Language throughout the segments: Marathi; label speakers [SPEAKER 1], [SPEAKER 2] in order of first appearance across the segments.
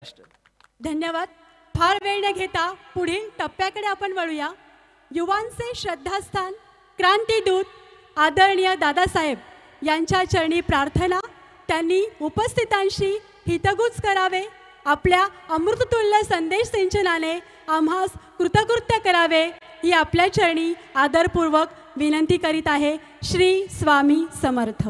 [SPEAKER 1] धन्यवाद. फार वेळ न घेता पुढील टप्प्याकडे आपण वळूया. युवांचे श्रद्धास्थान क्रांतीदूत आदरणीय दादासाहेब यांच्या चरणी प्रार्थना. त्यांनी उपस्थितांशी हितगुज करावे, आपल्या अमृततुल्य संदेश सिंचनाने आम्हास कृतकृत्य करावे ही आपल्या चरणी आदरपूर्वक विनंती करीत आहे. श्री स्वामी समर्थ.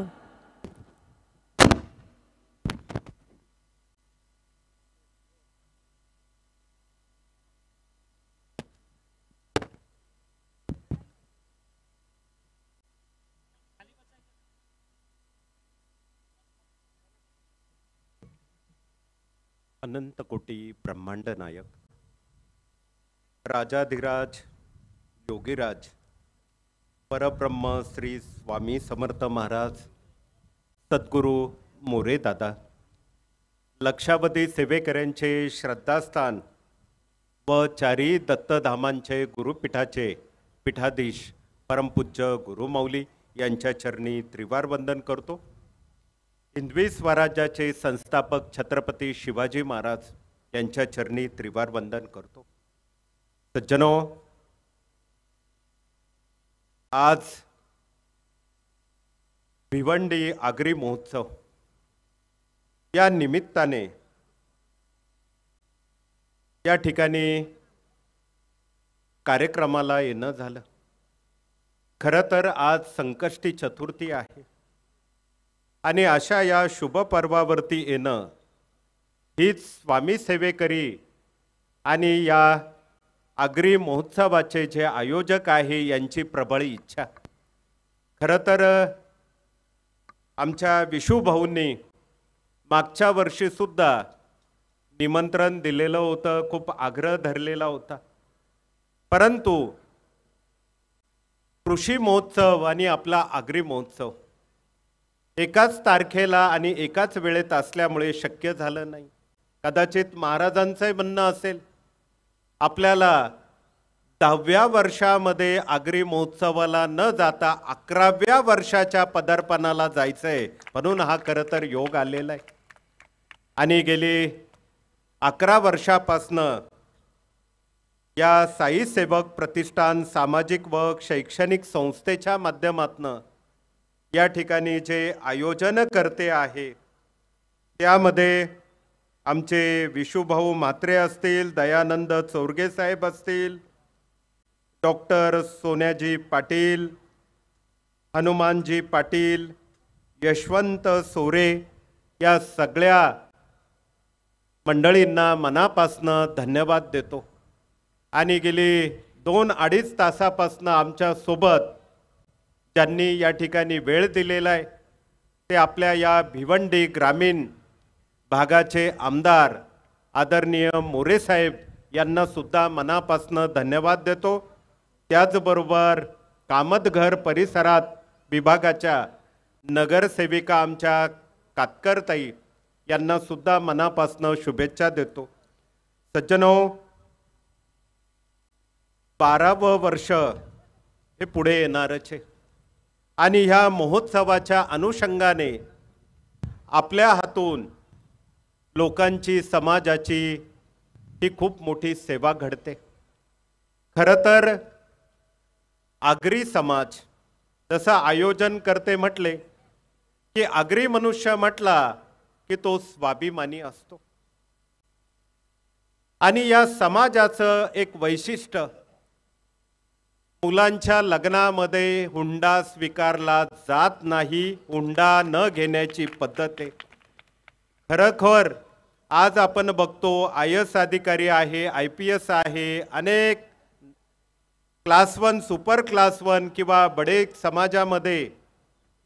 [SPEAKER 2] अनंत कोटी ब्रह्मांड नायक राजाधिराज योगीराज परब्रह्म श्री स्वामी समर्थ महाराज सद्गुरू मोरे दादा लक्षावधी सेवेकऱ्यांचे श्रद्धास्थान व चारी दत्तधामांचे गुरुपीठाचे पीठाधीश परमपूज्य गुरुमाऊली यांच्या चरणी त्रिवार वंदन करतो. हिंदवी स्वराज्याचे संस्थापक छत्रपती शिवाजी महाराज यांच्या चरणी त्रिवार वंदन करतो. सज्जनो, आज भिवंडी आगरी महोत्सव या निमित्ताने या ठिकाणी कार्यक्रमाला येणं झालं. खरं तर आज संकष्टी चतुर्थी आहे आणि अशा या शुभ पर्वावरती येणं हीच स्वामी सेवेकरी आणि या आगरी महोत्सवाचे जे आयोजक आहे यांची प्रबळ इच्छा. खरं तर आमच्या विशुभाऊंनी मागच्या वर्षीसुद्धा निमंत्रण दिलेलं होतं, खूप आग्रह धरलेला होता. परंतु कृषी महोत्सव आणि आपला आगरी महोत्सव एकाच तारखेला आणि एकाच वेळेत असल्यामुळे शक्य झालं नाही. कदाचित महाराजांचं म्हणणं असेल आपल्याला 10व्या वर्षामध्ये आगरी महोत्सवाला न जाता 11व्या वर्षाच्या पदार्पणाला जायचंय, म्हणून हा खरं तर योग आलेला आहे. आणि गेली 11 वर्षापासनं या साई सेवक प्रतिष्ठान सामाजिक व शैक्षणिक संस्थेच्या माध्यमातून या ठिकाणी जे आयोजन करते आहे त्यामध्ये आमचे विशुभाऊ म्हात्रे असतील, दयानंद चोरगे साहेब असतील, डॉक्टर सोन्याजी पाटील, हनुमानजी पाटील, यशवंत सोरे या सगळ्या मंडळींना मनापासनं धन्यवाद देतो. आणि गेली 2-2.5 तासापासनं आमच्या सोबत ज्यांनी या ठिकाणी वेळ दिलेला आहे ते आपल्या या भिवंडी ग्रामीण भागाचे आमदार आदरणीय मोरे साहेब यांना सुद्धा मनापासून धन्यवाद देतो. त्याचबरोबर कामतघर परिसरात विभागाच्या नगरसेविका आमच्या कातकरताई यांना सुद्धा मनापासून शुभेच्छा देतो. सज्जनो, 12वं वर्ष हे पुढे येणारच आहे आणि ह्या महोत्सवाच्या अनुषंगाने आपल्या हातून लोकांची, समाजाची ही खूप मोठी सेवा घडते. खरं तर आगरी समाज जसं आयोजन करते म्हटले की आगरी मनुष्य म्हटला की तो स्वाभिमानी असतो. आणि या समाजाचं एक वैशिष्ट्य, मुलांच्या लग्नामध्ये हुंडा स्वीकारला जात नाही, हुंडा न घेण्याची पद्धत आहे. खरोखर आज आपण बघतो IAS अधिकारी आहे, IPS आहे, अनेक क्लास 1, सुपर क्लास 1 किंवा बडे समाजामध्ये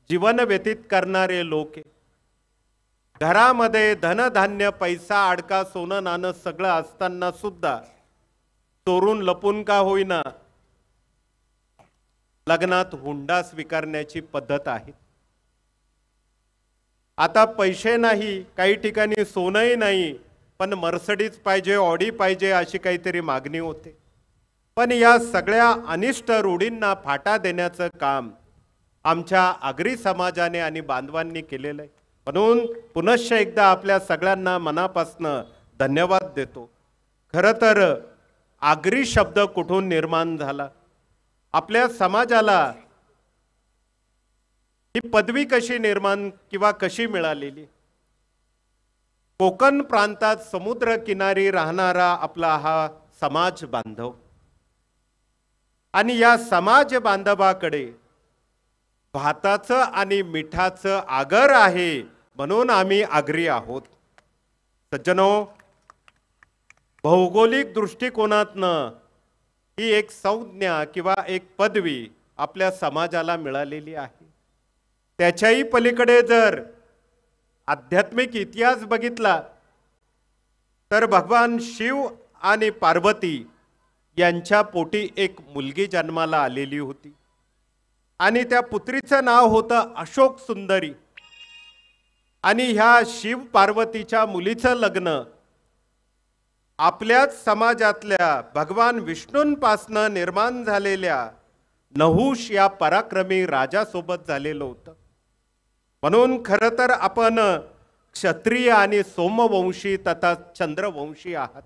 [SPEAKER 2] जीवन व्यतीत करणारे लोक आहे. घरामध्ये धनधान्य, पैसा, अडका, सोनं नाणं सगळं असताना सुद्धा चोरून लपून का होईना लग्नात हुंडा स्वीकारण्याची पद्धत आहे. आता पैसे नाही, काही ठिकाणी सोनंही नाही, पण मर्सडीज पाहिजे, ऑडी पाहिजे अशी काहीतरी मागणी होते. पण या सगळ्या अनिष्ट रूढींना फाटा देण्याचं काम आमच्या आगरी समाजाने आणि बांधवांनी केलेलं आहे. म्हणून पुनश्च एकदा आपल्या सगळ्यांना मनापासून धन्यवाद देतो. खरं तर आगरी शब्द कुठून निर्माण झाला, आपल्या समाजाला ही पदवी कशी निर्माण किंवा कशी मिळालेली? कोकण प्रांतात समुद्र किनारी राहणारा आपला हा समाज बांधव, आणि या समाज बांधवाकडे भाताचं आणि मिठाचं आगर आहे, म्हणून आम्ही आगरी आहोत. सज्जनो, भौगोलिक दृष्टिकोनातनं ही एक संज्ञा किंवा एक पदवी आपल्या समाजाला मिळालेली आहे. त्याच्याही पलीकडे जर आध्यात्मिक इतिहास बघितला तर भगवान शिव आणि पार्वती यांच्या पोटी एक मुलगी जन्माला आलेली होती, आणि त्या पुत्रीचं नाव होतं अशोक सुंदरी. आणि ह्या शिव पार्वतीच्या मुलीचं लग्न आपल्याच समाजातल्या भगवान विष्णूंपासनं निर्माण झालेल्या नहुष या पराक्रमी राजासोबत झालेलं होतं. म्हणून खरं तर आपण क्षत्रिय आणि सोमवंशी तथा चंद्रवंशी आहात.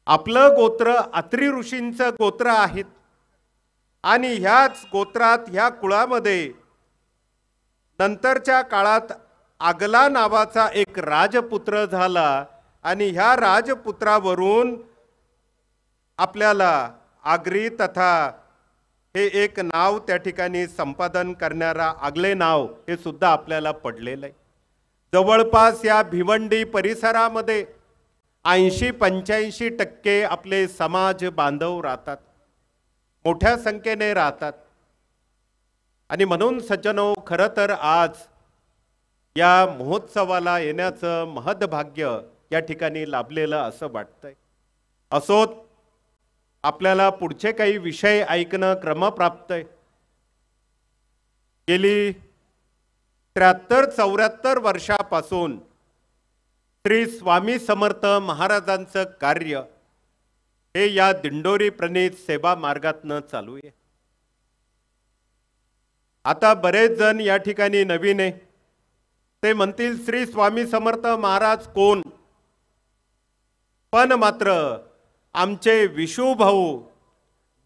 [SPEAKER 2] आपलं गोत्र अत्री ऋषींचं गोत्र आहेत, आणि ह्याच गोत्रात ह्या कुळामध्ये नंतरच्या काळात आगला नावाचा एक राजपुत्र झाला, आणि ह्या राजपुत्रावरून आपल्याला आगरी तथा हे एक नाव त्या ठिकाणी संपादन करणारा आगले नाव हे सुद्धा आपल्याला पडलेलं आहे. जवळपास या भिवंडी परिसरामध्ये 80-85% आपले समाज बांधव राहतात, मोठ्या संख्येने राहतात. आणि म्हणून सज्जनो, खरं तर आज या महोत्सवाला येण्याचं महद्भाग्य या ठिकाणी लाभलेलं असं वाटतंय. असोत, आपल्याला पुढचे काही विषय ऐकणं क्रमप्राप्त आहे. गेली 73-74 वर्षापासून श्री स्वामी समर्थ महाराजांचं कार्य हे या दिंडोरी प्रणीत सेवा मार्गातनं चालू आहे. आता बरेच जण या ठिकाणी नवीन आहे, ते म्हणतील श्री स्वामी समर्थ महाराज कोण? पण मात्र आमचे विशू भाऊ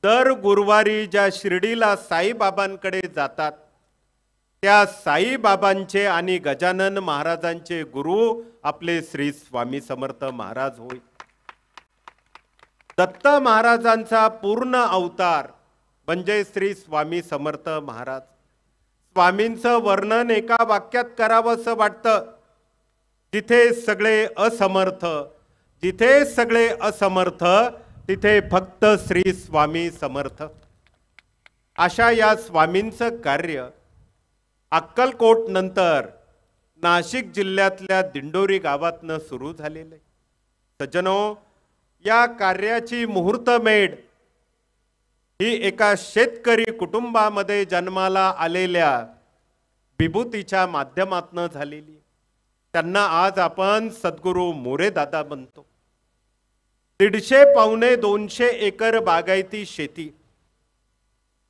[SPEAKER 2] दर गुरुवारी ज्या शिर्डीला साईबाबांकडे जातात, त्या साईबाबांचे आणि गजानन महाराजांचे गुरु आपले श्री स्वामी समर्थ महाराज होय. दत्त महाराजांचा पूर्ण अवतार म्हणजे श्री स्वामी समर्थ महाराज. स्वामींचं वर्णन एका वाक्यात करावंसं वाटतं, जिथे सगळे असमर्थ, जिथे सगळे असमर्थ तिथे फक्त श्री स्वामी समर्थ. अशा या स्वामींचं कार्य अक्कलकोट नंतर नाशिक जिल्ह्यातल्या दिंडोरी गावातनं सुरू झालेलं आहे. सज्जनो, या कार्याची मुहूर्तमेढ ही एका शेतकरी कुटुंबामध्ये जन्माला आलेल्या विभूतीच्या माध्यमातून झालेली. त्यांना आज आपण सद्गुरू मोरे दादा म्हणतो. 150-200 एकर बागायती शेती,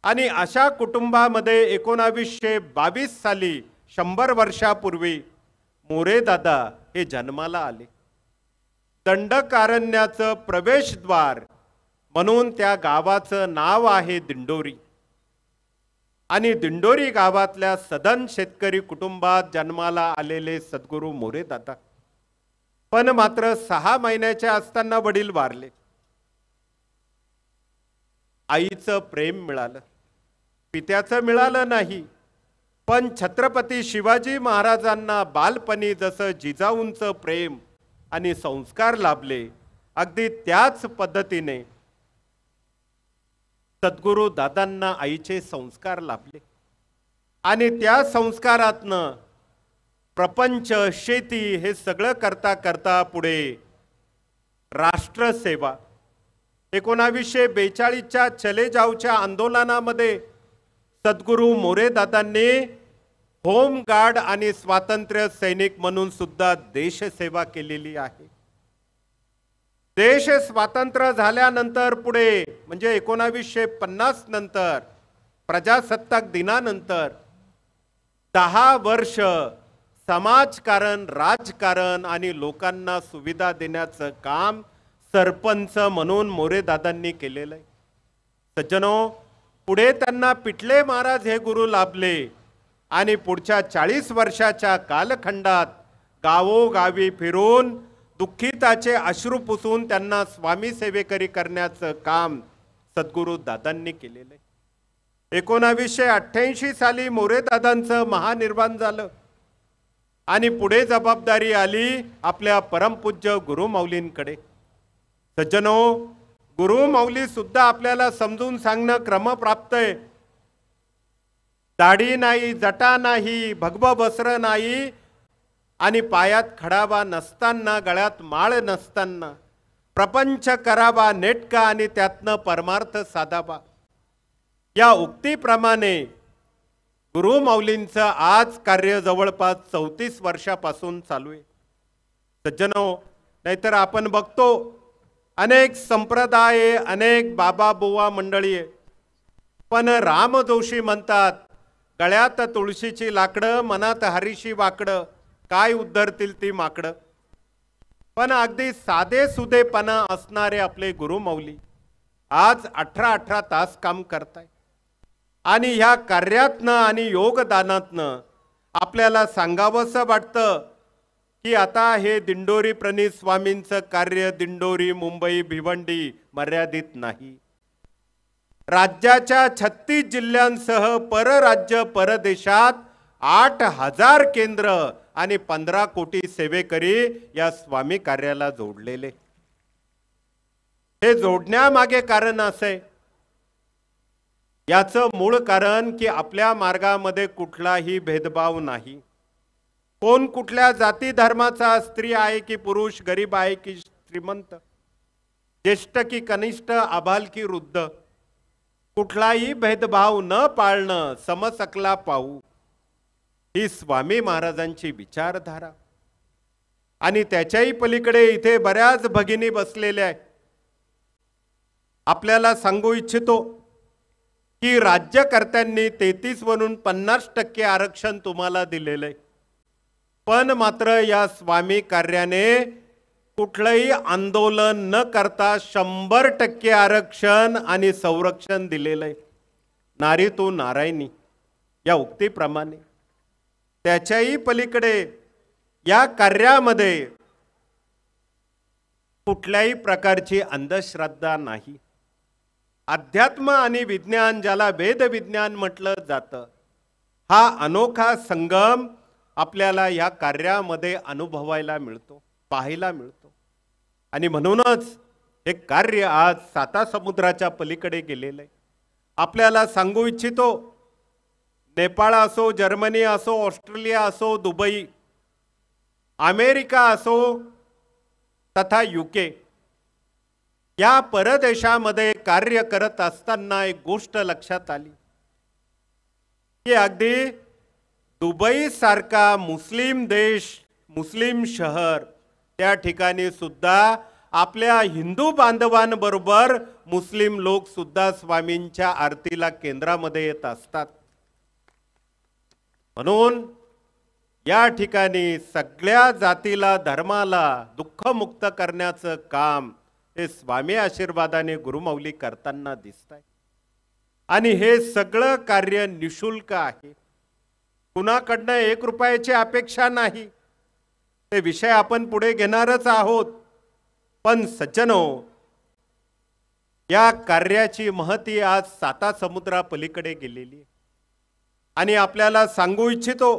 [SPEAKER 2] आणि अशा कुटुंबामध्ये 1922 साली 100 वर्षापूर्वी मोरे दादा हे जन्माला आले. दंडकारण्याचं प्रवेशद्वार म्हणून त्या गावाचं नाव आहे दिंडोरी. आणि दिंडोरी गावातल्या सदन शेतकरी कुटुंबात जन्माला आलेले सद्गुरू मोरे दादा, पण मात्र 6 महिन्याच्या असताना वडील वारले. आईचं प्रेम मिळालं, पित्याचं मिळालं नाही, पण छत्रपती शिवाजी महाराजांना बालपणी जसं जिजाऊंचं प्रेम आणि संस्कार लाभले, अगदी त्याच पद्धतीने सद्गुरू दादांना आईचे संस्कार लाभले. आणि त्या संस्कारातनं प्रपंच, शेती हे सगळं करता करता पुढे राष्ट्रसेवा, 1942च्या चले जावच्या आंदोलनामध्ये सद्गुरू मोरे दादांनी होमगार्ड आणि स्वातंत्र्य सैनिक म्हणून सुद्धा देशसेवा केलेली आहे. देश स्वातंत्र्य झाल्यानंतर पुढे म्हणजे 1950 नंतर प्रजासत्ताक दिनानंतर 10 वर्ष समाजकारण, राजकारण आणि लोकांना सुविधा देण्याचं काम सरपंच म्हणून मोरेदादांनी केलेलं आहे. सज्जनो, पुढे त्यांना पिटले महाराज हे गुरु लाभले आणि पुढच्या 40 वर्षाच्या कालखंडात गावोगावी फिरून दुःखिताचे अश्रू पुसून त्यांना स्वामी सेवेकरी करण्याचं काम सद्गुरू दादांनी केलेलं आहे. 1988 साली मोरेदादांचं महानिर्वाण झालं आणि पुढे जबाबदारी आली आपल्या परमपूज्य गुरुमाऊलींकडे. सज्जनो, गुरुमाऊली सुद्धा आपल्याला समजून सांगणं क्रमप्राप्त आहे. दाढी नाही, जटा नाही, भगव बस्त्र नाही आणि पायात खडावा नसताना, गळ्यात माळ नसताना प्रपंच करावा नेटका आणि त्यातनं परमार्थ साधावा, या उक्तीप्रमाणे गुरुमाऊलींचं आज कार्य जवळपास 34 वर्षापासून चालू आहे. सज्जनो, नाहीतर आपण बघतो अनेक संप्रदाय, अनेक बाबा बुवा मंडळी आहे, पण राम जोशी म्हणतात गळ्यात तुळशीची लाकडं, मनात हरीशी वाकडं, काय उद्धरतील ती माकडं. पण अगदी साधे सुधेपणा असणारे आपले गुरुमाऊली आज 18 तास काम करताय आणि ह्या कार्यातनं आणि योगदानातनं आपल्याला सांगावंसं वाटतं की आता हे दिंडोरी प्रणीत स्वामींचं कार्य दिंडोरी, मुंबई, भिवंडी मर्यादित नाही. राज्याच्या 36 जिल्ह्यांसह परराज्य परदेशात 8,000 केंद्र आणि 15 कोटी सेवेकरी या स्वामी कार्याला जोडलेले. हे जोडण्यामागे कारण असे, याचं मूळ कारण की आपल्या मार्गामध्ये कुठलाही भेदभाव नाही. कोण कुठल्या जाती धर्माचा, स्त्री आहे की पुरुष, गरीब आहे की श्रीमंत, ज्येष्ठ की कनिष्ठ, आबाल की वृद्ध, कुठलाही भेदभाव न पाळणं, समसकला पाहू, ही स्वामी महाराजांची विचारधारा. आणि त्याच्याही पलीकडे इथे बऱ्याच भगिनी बसलेल्या आहेत. आपल्याला सांगू इच्छितो की राज्यकर्त्यांनी 33 वरून 50% आरक्षण तुम्हाला दिलेलं आहे, पण मात्र या स्वामी कार्याने कुठलंही आंदोलन न करता 100% आरक्षण आणि संरक्षण दिलेलं आहे. नारी तू नारायणी या उक्तीप्रमाणे. त्याच्याही पलीकडे या कार्यामध्ये कुठल्याही प्रकारची अंधश्रद्धा नाही. अध्यात्म आणि विज्ञान, ज्याला वेद विज्ञान म्हटलं जातं, हा अनोखा संगम आपल्याला या कार्यामध्ये अनुभवायला मिळतो, पाहायला मिळतो. आणि म्हणूनच हे कार्य आज 7 समुद्राच्या पलीकडे गेलेलं आहे. आपल्याला सांगू इच्छितो, नेपाळ असो, जर्मनी असो, ऑस्ट्रेलिया असो, दुबई, अमेरिका असो तथा UK, या परदेशामध्ये कार्य करत असताना एक गोष्ट लक्षात आली की अगदी दुबई सारखा मुस्लिम देश, मुस्लिम शहर, त्या ठिकाणी सुद्धा आपल्या हिंदू बांधवांबरोबर मुस्लिम लोक सुद्धा स्वामींच्या आरतीला केंद्रामध्ये येत असतात. म्हणून या ठिकाणी सगळ्या जातीला, धर्माला दुःखमुक्त करण्याचं काम हे स्वामी आशीर्वादाने गुरुमाऊली करताना दिसतंय. आणि हे सगळं कार्य निशुल्क आहे, कुणाकडनं 1 रुपयाची अपेक्षा नाही. ते विषय आपण पुढे घेणारच आहोत. पण सज्जनो, या कार्याची महती आज 7 समुद्रा पलीकडे गेलेली आहे. आणि आपल्याला सांगू इच्छितो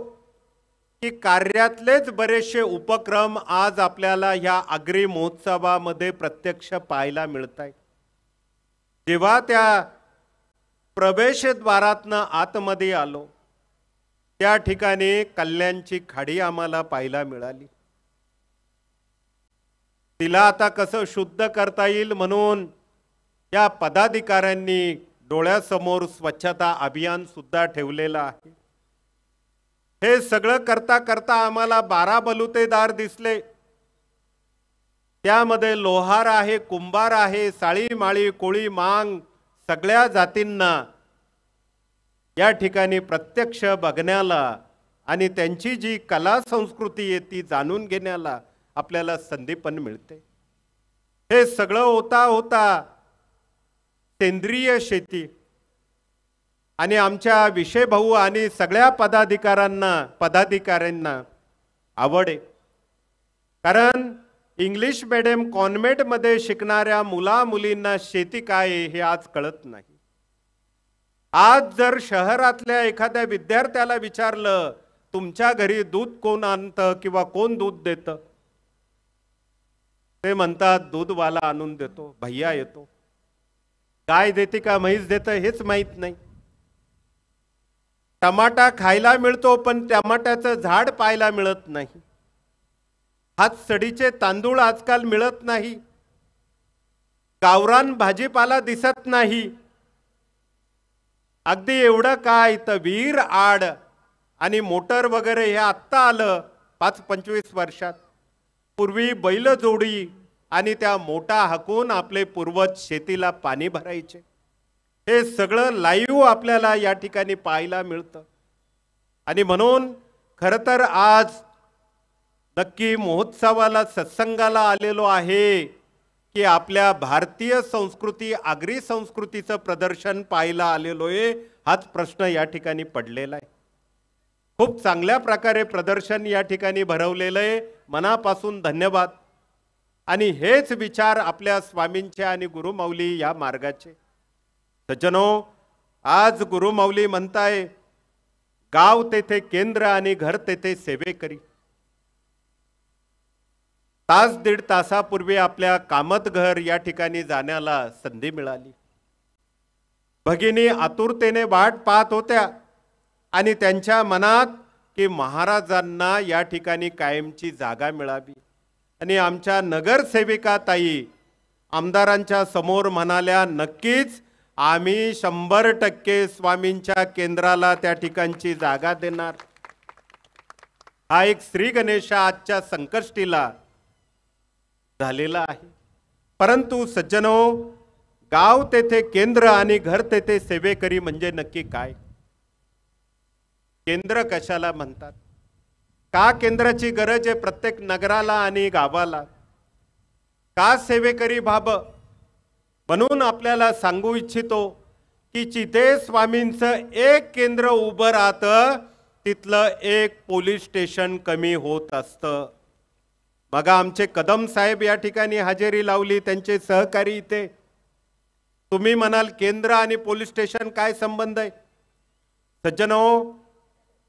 [SPEAKER 2] की कार्यातलेच बरेचसे उपक्रम आज आपल्याला ह्या आगरी महोत्सवामध्ये प्रत्यक्ष पाहायला मिळत आहेत. जेव्हा त्या प्रवेशद्वारातनं आतमध्ये आलो, त्या ठिकाणी कल्याणची खाडी आम्हाला पाहायला मिळाली. तिला आता कसं शुद्ध करता येईल म्हणून या पदाधिकाऱ्यांनी डोळ्यासमोर स्वच्छता अभियान सुद्धा ठेवलेलं आहे. हे सगळं करता करता आम्हाला 12 बलुतेदार दिसले. त्यामध्ये लोहार आहे, कुंभार आहे, साळी माळी, कोळी मांग, सगळ्या जातींना या ठिकाणी प्रत्यक्ष बघण्याला आणि त्यांची जी कला संस्कृती आहे ती जाणून घेण्याला आपल्याला संधी पण मिळते. हे सगळं होता होता सेंद्रिय शेती आणि आमच्या विषय भाऊ आणि सगळ्या पदाधिकाऱ्यांना आवड आहे. कारण इंग्लिश मीडियम कॉन्व्हेंटमध्ये शिकणाऱ्या मुला मुलींना शेती काय आहे हे आज कळत नाही. आज जर शहरातल्या एखाद्या विद्यार्थ्याला विचारलं तुमच्या घरी दूध कोण आणतं किंवा कोण दूध देतं, ते म्हणतात दूधवाला आणून देतो, भैया येतो. गाय देते का म्हैस देतं हेच माहित नाही. टमाटा खायला मिळतो पण टमाट्याचं झाड पाहायला मिळत नाही. हातसडीचे तांदूळ आजकाल मिळत नाही. गावरान भाजीपाला दिसत नाही. अगदी एवढं काय तर विहीर आड आणि मोटर वगैरे हे आत्ता आलं 5-25 वर्षात. पूर्वी बैलजोडी आणि त्या मोठा हाकून आपले पूर्वज शेतीला पाणी भरायचे. हे सगळं लाईव्ह आपल्याला या ठिकाणी पाहायला मिळतं. आणि म्हणून खरं तर आज नक्की महोत्सवाला सत्संगाला आलेलो आहे की आपल्या भारतीय संस्कृती आगरी संस्कृतीचं प्रदर्शन पाहायला आलेलो आहे हाच प्रश्न या ठिकाणी पडलेला आहे. खूप चांगल्या प्रकारे प्रदर्शन या ठिकाणी भरवलेलं आहे. मनापासून धन्यवाद. आणि हेच विचार आपल्या स्वामींचे आणि गुरुमाऊली या मार्गाचे. सज्जनो, आज गुरुमाऊली म्हणताय गाव तेथे केंद्र आणि घर तेथे सेवेकरी. तास दीड तासापूर्वी आपल्या कामत घर या ठिकाणी जाण्याला संधी मिळाली. भगिनी आतुरतेने वाट पाहत होत्या आणि त्यांच्या मनात की महाराजांना या ठिकाणी कायमची जागा मिळावी. आणि आमच्या नगरसेविका ताई आमदारांच्या समोर म्हणाल्या नक्कीच आम्ही 100% स्वामींच्या केंद्राला त्या ठिकाणची जागा देणार. हा एक श्री गणेश आजच्या संकष्टीला झालेला आहे. परंतु सज्जनो, गाव तेथे केंद्र आणि घर तेथे सेवेकरी म्हणजे नक्की काय? केंद्र कशाला म्हणतात? का केंद्राची गरज आहे प्रत्येक नगराला आणि गावाला? का सेवेकरी व्हावं? म्हणून आपल्याला सांगू इच्छितो की जिथे स्वामींचं एक केंद्र उभं राहतं तिथलं एक पोलीस स्टेशन कमी होत असतं. मग आमचे कदम साहेब या ठिकाणी हजेरी लावली, त्यांचे सहकारी इथे. तुम्ही म्हणाल केंद्र आणि पोलीस स्टेशन काय संबंध आहे? सज्जनो,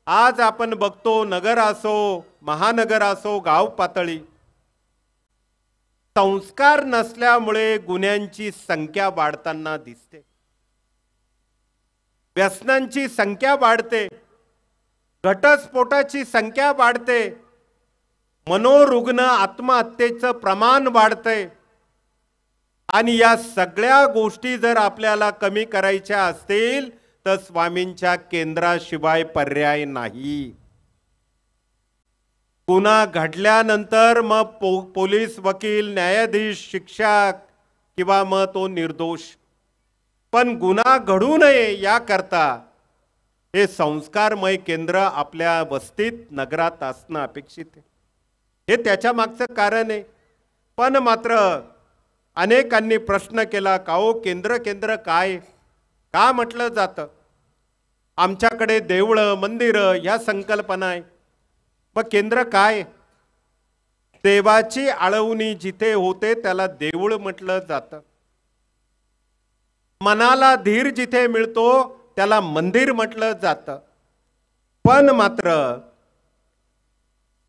[SPEAKER 2] आज आपण बघतो नगर असो महानगर असो गाव पातळी संस्कार नसल्यामुळे गुन्ह्यांची संख्या वाढताना दिसते. व्यसनांची संख्या वाढते, घटस्फोटाची संख्या वाढते, मनोरुग्ण आत्महत्येचं प्रमाण वाढतंय. आणि या सगळ्या गोष्टी जर आपल्याला कमी करायच्या असतील तर स्वामींच्या केंद्राशिवाय पर्याय नाही. गुन्हा घडल्यानंतर मग पोलीस, वकील, न्यायाधीश, शिक्षक किंवा मग तो निर्दोष. पण गुन्हा घडू नये याकरता हे संस्कारमय केंद्र आपल्या वस्तीत नगरात असणं अपेक्षित आहे. हे त्याच्या मागचं कारण आहे. पण मात्र अनेकांनी प्रश्न केला का हो केंद्र केंद्र काय का म्हटलं जातं? आमच्याकडे देवळं मंदिरं ह्या संकल्पना आहे. मग केंद्र काय? देवाची आळवणी जिथे होते त्याला देऊळ म्हटलं जातं. मनाला धीर जिथे मिळतो त्याला मंदिर म्हटलं जातं. पण मात्र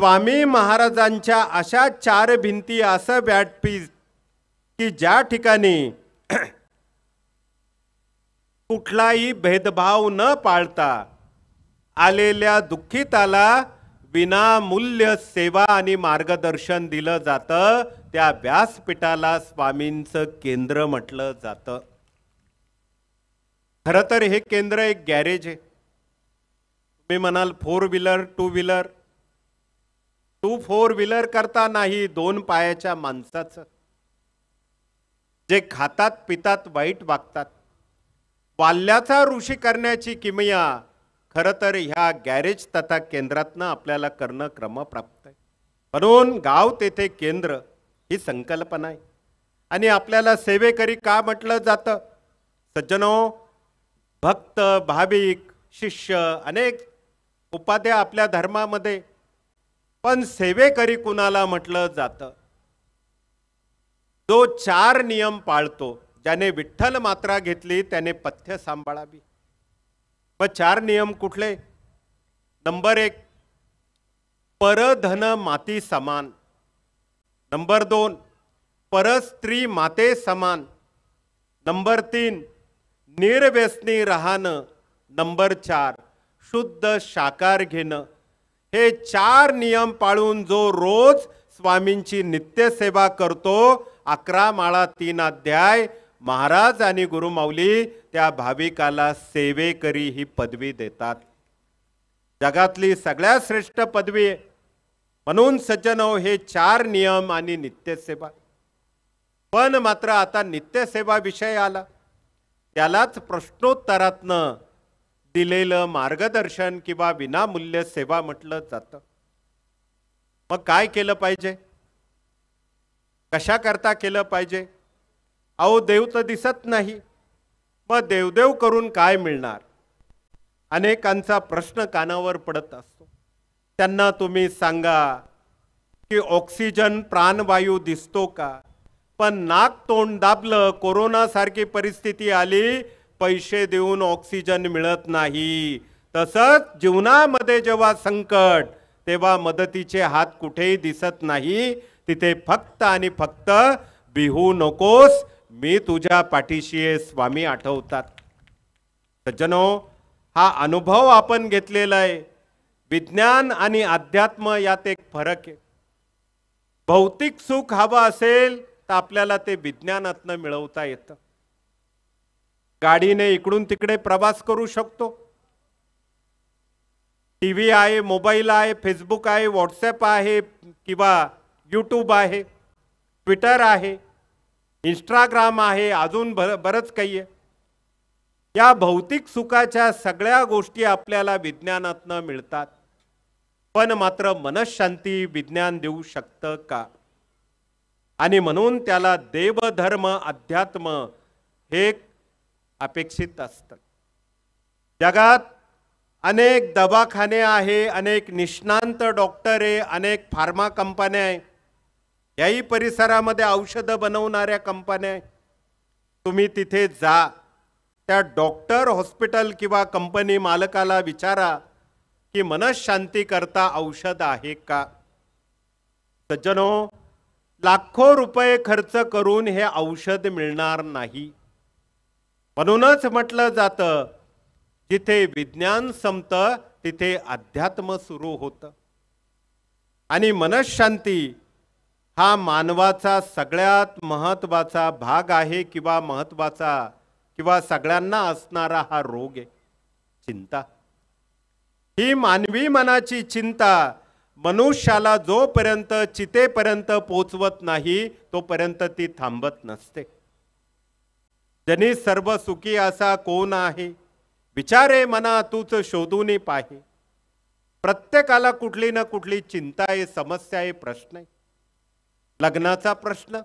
[SPEAKER 2] स्वामी महाराजांच्या अशा 4 भिंती असं व्याटपीठ की ज्या ठिकाणी कुठलाही भेदभाव न पाळता आलेल्या दुःखिताला विनामूल्य सेवा आणि मार्गदर्शन दिलं जातं, त्या व्यासपीठाला स्वामींचं केंद्र म्हटलं जातं. खरं तर हे केंद्र एक गॅरेज आहे. तुम्ही म्हणाल 4 व्हीलर 2 व्हीलर 4 व्हीलर करता नाही, 2 पायाच्या माणसाचं जे खातात पितात वाईट वागतात. वाल्याचा ऋषी करण्याची किमया खरं तर ह्या गॅरेज तथा केंद्रातनं आपल्याला करणं क्रमप्राप्त आहे. म्हणून गाव तेथे केंद्र ही संकल्पना आहे. आणि आपल्याला सेवेकरी का म्हटलं जातं? सज्जनो, भक्त, भाविक, शिष्य, अनेक उपाध्या आपल्या धर्मामध्ये, पण सेवेकरी कुणाला म्हटलं जातं? जो 4 नियम पाळतो. ज्याने विठ्ठल मात्रा घेतली त्याने पथ्य सांभाळावी. मग 4 नियम कुठले? नंबर 1, परधन माती समान. नंबर 2, परस्त्री माते समान. नंबर 3, निर्व्यसनी राहणं. नंबर 4, शुद्ध शाकाहार घेणं. हे 4 नियम पाळून जो रोज स्वामींची नित्यसेवा करतो, 11 माळा 3 अध्याय, महाराज आणि गुरुमाऊली त्या भाविकाला सेवेकरी ही पदवी देतात. जगातली सगळ्यात श्रेष्ठ पदवी आहे. म्हणून सज्जनो, हे 4 नियम आणि नित्यसेवा. पण मात्र आता नित्यसेवा विषय आला, त्यालाच प्रश्नोत्तरातनं दिलेलं मार्गदर्शन किंवा विनामूल्य सेवा म्हटलं जातं. मग काय केलं पाहिजे? कशा करता केलं पाहिजे? अहो, देव तर दिसत नाही, मग देवदेव करून काय मिळणार? अनेकांचा प्रश्न कानावर पडत असतो. त्यांना तुम्ही सांगा की ऑक्सिजन प्राणवायू दिसतो का? पण नाक तोंड दाबलं, कोरोना सारखी परिस्थिती आली, पैसे देऊन ऑक्सिजन मिळत नाही. तसंच जीवनामध्ये जेव्हा संकट, तेव्हा मदतीचे हात कुठेही दिसत नाही. तिथे फक्त आणि फक्त बिहू नकोस, मी तुझ्या पाठीशी आहे, स्वामी आठवतात. सज्जनो, हा अनुभव आपण घेतलेला आहे. विज्ञान आणि अध्यात्म यात एक फरक आहे. भौतिक सुख हवं असेल तर आपल्याला ते विज्ञानातनं मिळवता येतं. गाडीने इकडून तिकडे प्रवास करू शकतो. टीव्ही आहे, मोबाईल आहे, फेसबुक आहे, व्हॉट्सॲप आहे, किंवा यूट्यूब आहे, ट्विटर आहे, इंस्टाग्राम आहे, अजून बरंच काही आहे. या भौतिक सुखाच्या सगळ्या गोष्टी आपल्याला विज्ञानातनं मिळतात. पण मात्र मनःशांती विज्ञान देऊ शकतं का? आणि म्हणून त्याला देवधर्म, अध्यात्म हे अपेक्षित असतं. जगात अनेक दवाखाने आहे, अनेक निष्णांत डॉक्टर आहे, अनेक फार्मा कंपन्या आहे, याही परिसरामध्ये औषधं बनवणाऱ्या कंपन्या आहे. तुम्ही तिथे जा, त्या डॉक्टर, हॉस्पिटल किंवा कंपनी मालकाला विचारा की मनःशांती करता औषध आहे का? सज्जनो, लाखो रुपये खर्च करून हे औषध मिळणार नाही. म्हणूनच म्हटलं जातं, जिथे विज्ञान संपतं तिथे अध्यात्म सुरू होतं. आणि मनःशांती हा मानवाचा सगळ्यात महत्त्वाचा भाग आहे, किंवा महत्त्वाचा किंवा सगळ्यांना असणारा हा रोग आहे, चिंता. ही मानवी मनाची चिंता मनुष्याला जोपर्यंत चितेपर्यंत पोचवत नाही तोपर्यंत ती थांबत नसते. जनी सर्व सुखी असा कोण आहे, विचारे मना तूच शोधून पाहे. प्रत्येकाला कुठली ना कुठली चिंता आहे, समस्या आहे, प्रश्न आहे. लग्नाचा प्रश्न,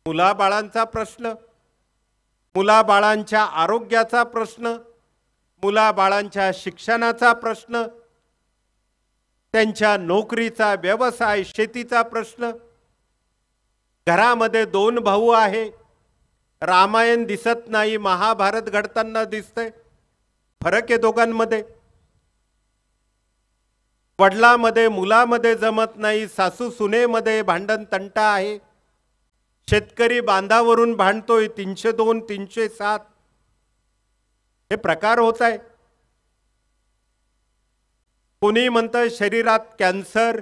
[SPEAKER 2] मुलाबाळांचा प्रश्न, मुलाबाळांच्या आरोग्याचा प्रश्न, मुलाबाळांच्या शिक्षणाचा प्रश्न, त्यांच्या नोकरीचा, व्यवसाय, शेतीचा प्रश्न. घरामध्ये 2 भाऊ आहे, रामायण दिसत नाही, महाभारत घडताना दिसतंय. फरक आहे दोघांमध्ये. वडिलांमध्ये मुलामध्ये जमत नाही, सासू सुनेमध्ये भांडण तंटा आहे. शेतकरी बांधावरून भांडतोय, 302 307 हे प्रकार होत आहे. कोणी म्हणतं शरीरात कॅन्सर,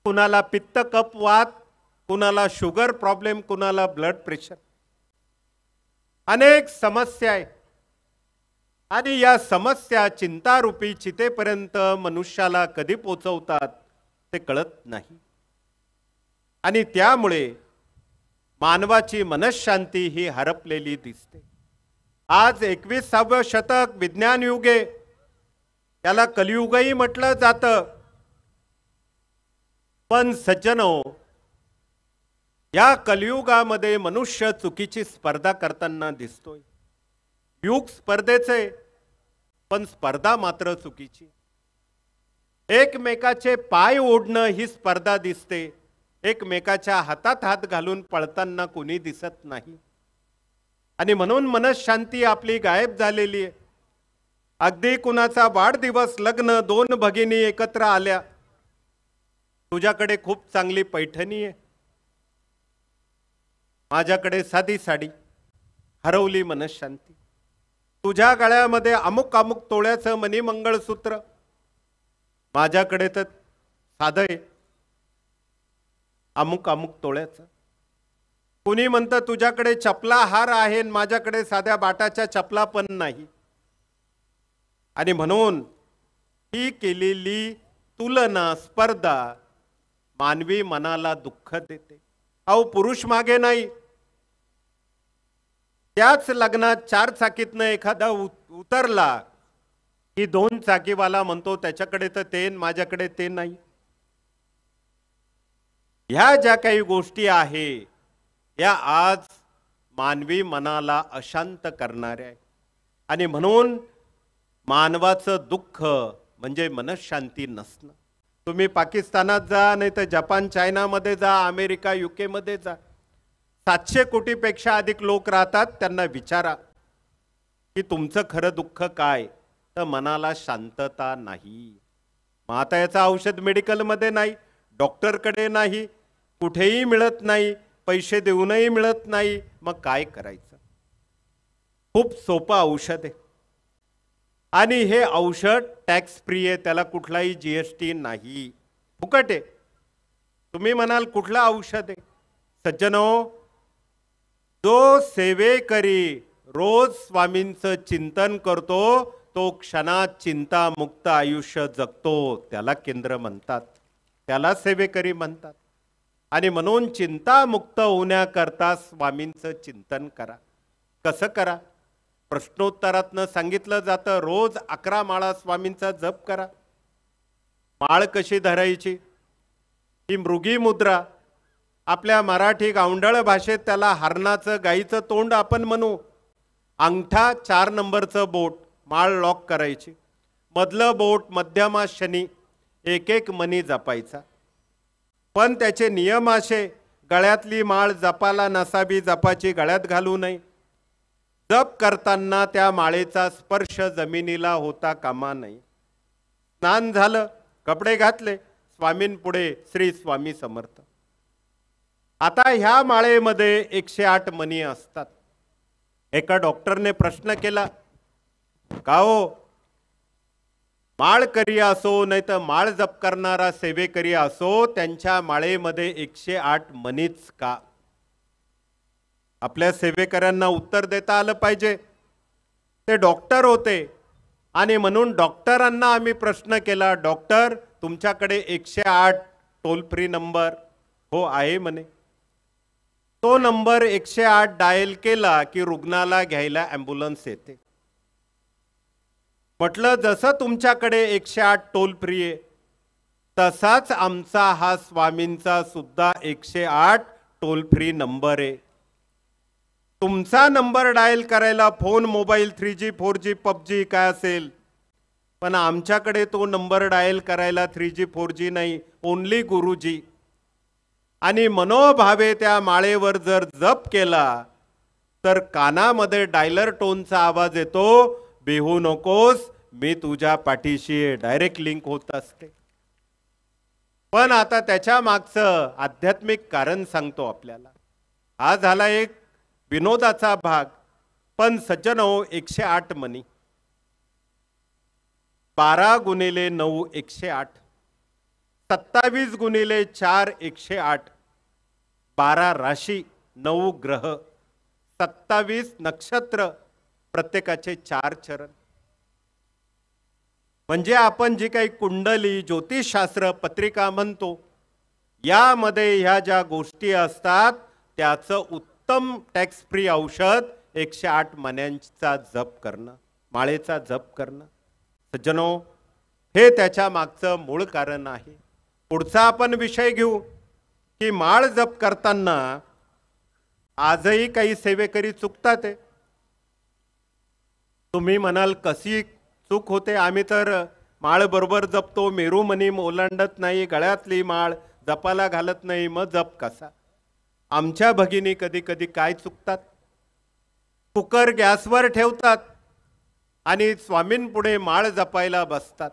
[SPEAKER 2] कुणाला पित्त कफवात, कुणाला शुगर प्रॉब्लेम, कुणाला ब्लड प्रेशर. अनेक समस्या आहे. आणि या समस्या चिंतारूपी चितेपर्यंत मनुष्याला कधी पोचवतात ते कळत नाही. आणि त्यामुळे मानवाची मनःशांती ही हरपलेली दिसते. आज 21सावं शतक विज्ञान युग आहे, त्याला कलियुगही म्हटलं जातं. पण सज्जनो, या कलियुगामध्ये मनुष्य चुकीची स्पर्धा करताना दिसतोय. युग स्पर्धेचे, पण स्पर्धा मात्र चुकीची. एकमेकाचे पाय ओढणं ही स्पर्धा दिसते. एकमेकाच्या हातात हात घालून पळताना कोणी दिसत नाही. आणि म्हणून मनशांती आपली गायब झालेली आहे. अगदी कुणाचा वाढदिवस, लग्न, 2 भगिनी एकत्र आल्या. तुझ्याकडे खूप चांगली पैठणी आहे, माझ्याकडे साधी साडी. हरवली मनशांती. तुझ्या गळ्यामध्ये अमुक अमुक तोळ्याचं मनी मंगळसूत्र, माझ्याकडे तर साधं आहे, अमुक अमुक तोळ्याचं. कुणी म्हणतं तुझ्याकडे चपला हार आहे, माझ्याकडे साध्या बाटाच्या चपला पण नाही. आणि म्हणून ही केलेली तुलना, स्पर्धा मानवी मनाला दुःख देते. अहो, पुरुष मागे नाही, त्याच लग्नात 4 चाकीतनं एखादा उतरला की 2 चाकीवाला म्हणतो त्याच्याकडे तर ते, माझ्याकडे ते नाही. ह्या ज्या काही गोष्टी आहे या आज मानवी मनाला अशांत करणाऱ्या आहे. आणि म्हणून मानवाचं दुःख म्हणजे मनशांती नसणं. तुम्ही पाकिस्तानात जा, नाही तर जपान, चायनामध्ये जा, अमेरिका, UK मध्ये जा, 700 कोटीपेक्षा अधिक लोक राहतात. त्यांना विचारा की तुमचं खरं दुःख काय, तर मनाला शांतता नाही. मग आता याचं औषध मेडिकलमध्ये नाही, डॉक्टरकडे नाही, कुठेही मिळत नाही, पैसे देऊनही मिळत नाही. मग काय करायचं? खूप सोपं औषध आहे. आणि हे औषध टॅक्स फ्री आहे, त्याला कुठलाही GST नाही, फुकट आहे. तुम्ही म्हणाल कुठलं औषध आहे? सज्जनो, जो सेवेकरी रोज स्वामींचं चिंतन करतो तो क्षणात चिंतामुक्त आयुष्य जगतो. त्याला केंद्र म्हणतात, त्याला सेवेकरी म्हणतात. आणि म्हणून चिंतामुक्त होण्याकरता स्वामींचं चिंतन करा. कसं करा? प्रश्नोत्तरातनं सांगितलं जातं. रोज 11 माळा स्वामींचा जप करा. माळ कशी धरायची? ही मृगी मुद्रा. आपल्या मराठी गावंढळ भाषेत त्याला हरणाचं, गाईचं तोंड आपण म्हणू. अंगठा 4 नंबरचं बोट, माळ लॉक करायची. मधलं बोट मध्यमा शनी, एक मणी जपायचा. पण त्याचे नियम असे, गळ्यातली माळ जपाला नसावी, जपाची गळ्यात घालू नये. जप करताना त्या माळेचा स्पर्श जमिनीला होता कामा नये. स्नान झालं, कपडे घातले, स्वामींपुढे श्री स्वामी समर्थ. आता ह्या माळेमध्ये 108 मणी असतात. एका डॉक्टरने प्रश्न केला, का हो, माळकरी असो नाही तर माळ जप करणारा सेवेकरी असो, त्यांच्या माळेमध्ये 108 मणीच का? आपल्या सेवेकऱ्यांना उत्तर देता आलं पाहिजे. ते डॉक्टर होते आणि म्हणून डॉक्टरांना आम्ही प्रश्न केला, डॉक्टर तुमच्याकडे 108 टोल फ्री नंबर? हो आहे म्हणे. तो नंबर 108 डायल केला की रुग्णाला घ्यायला ॲम्ब्युलन्स येते. म्हटलं जसं तुमच्याकडे 108 टोल फ्री आहे, तसाच आमचा हा स्वामींचा सुद्धा 108 टोल फ्री नंबर आहे. तुमचा नंबर डायल करायला phone, mobile, 3G 4G PUBG काय असेल, पण आमच्याकडे तो नंबर डायल करायला 3G 4G नाही, ओनली गुरुजी. आणि मनोभावे त्या माळेवर जर जप केला तर कानामध्ये डायलर टोनचा आवाज येतो, बेहू नकोस, मी तुझ्या पाठीशी आहे. डायरेक्ट लिंक होत असते. पण आता त्याच्या मागचं आध्यात्मिक कारण सांगतो आपल्याला. हा झाला एक विनोदाचा भाग. पण सज्जनो, 108 मणी, 12 गुणिले 9 108, 27 गुणिले 4 108, 12 राशी, 9 ग्रह, 27 नक्षत्र, प्रत्येकाचे 4 चरण. म्हणजे आपण जी काही कुंडली, ज्योतिषशास्त्र, पत्रिका म्हणतो, यामध्ये ह्या ज्या गोष्टी असतात त्याचं उत्तम टॅक्स फ्री औषध 108 मण्यांचा जप करणं, माळेचा जप करणं. सज्जनो, हे त्याच्या मागचं मूळ कारण आहे. पुढचा आपण विषय घेऊ की माळ जप करताना आजही काही सेवेकरी चुकतात आहे. तुम्ही म्हणाल कशी चूक होते? आम्ही तर माळ बरोबर जपतो, मेरू मनी ओलांडत नाही, गळ्यातली माळ जपाला घालत नाही, मग जप कसा? आमच्या भगिनी कधी कधी काय चुकतात? कुकर गॅसवर ठेवतात आणि स्वामींपुढे माळ जपायला बसतात.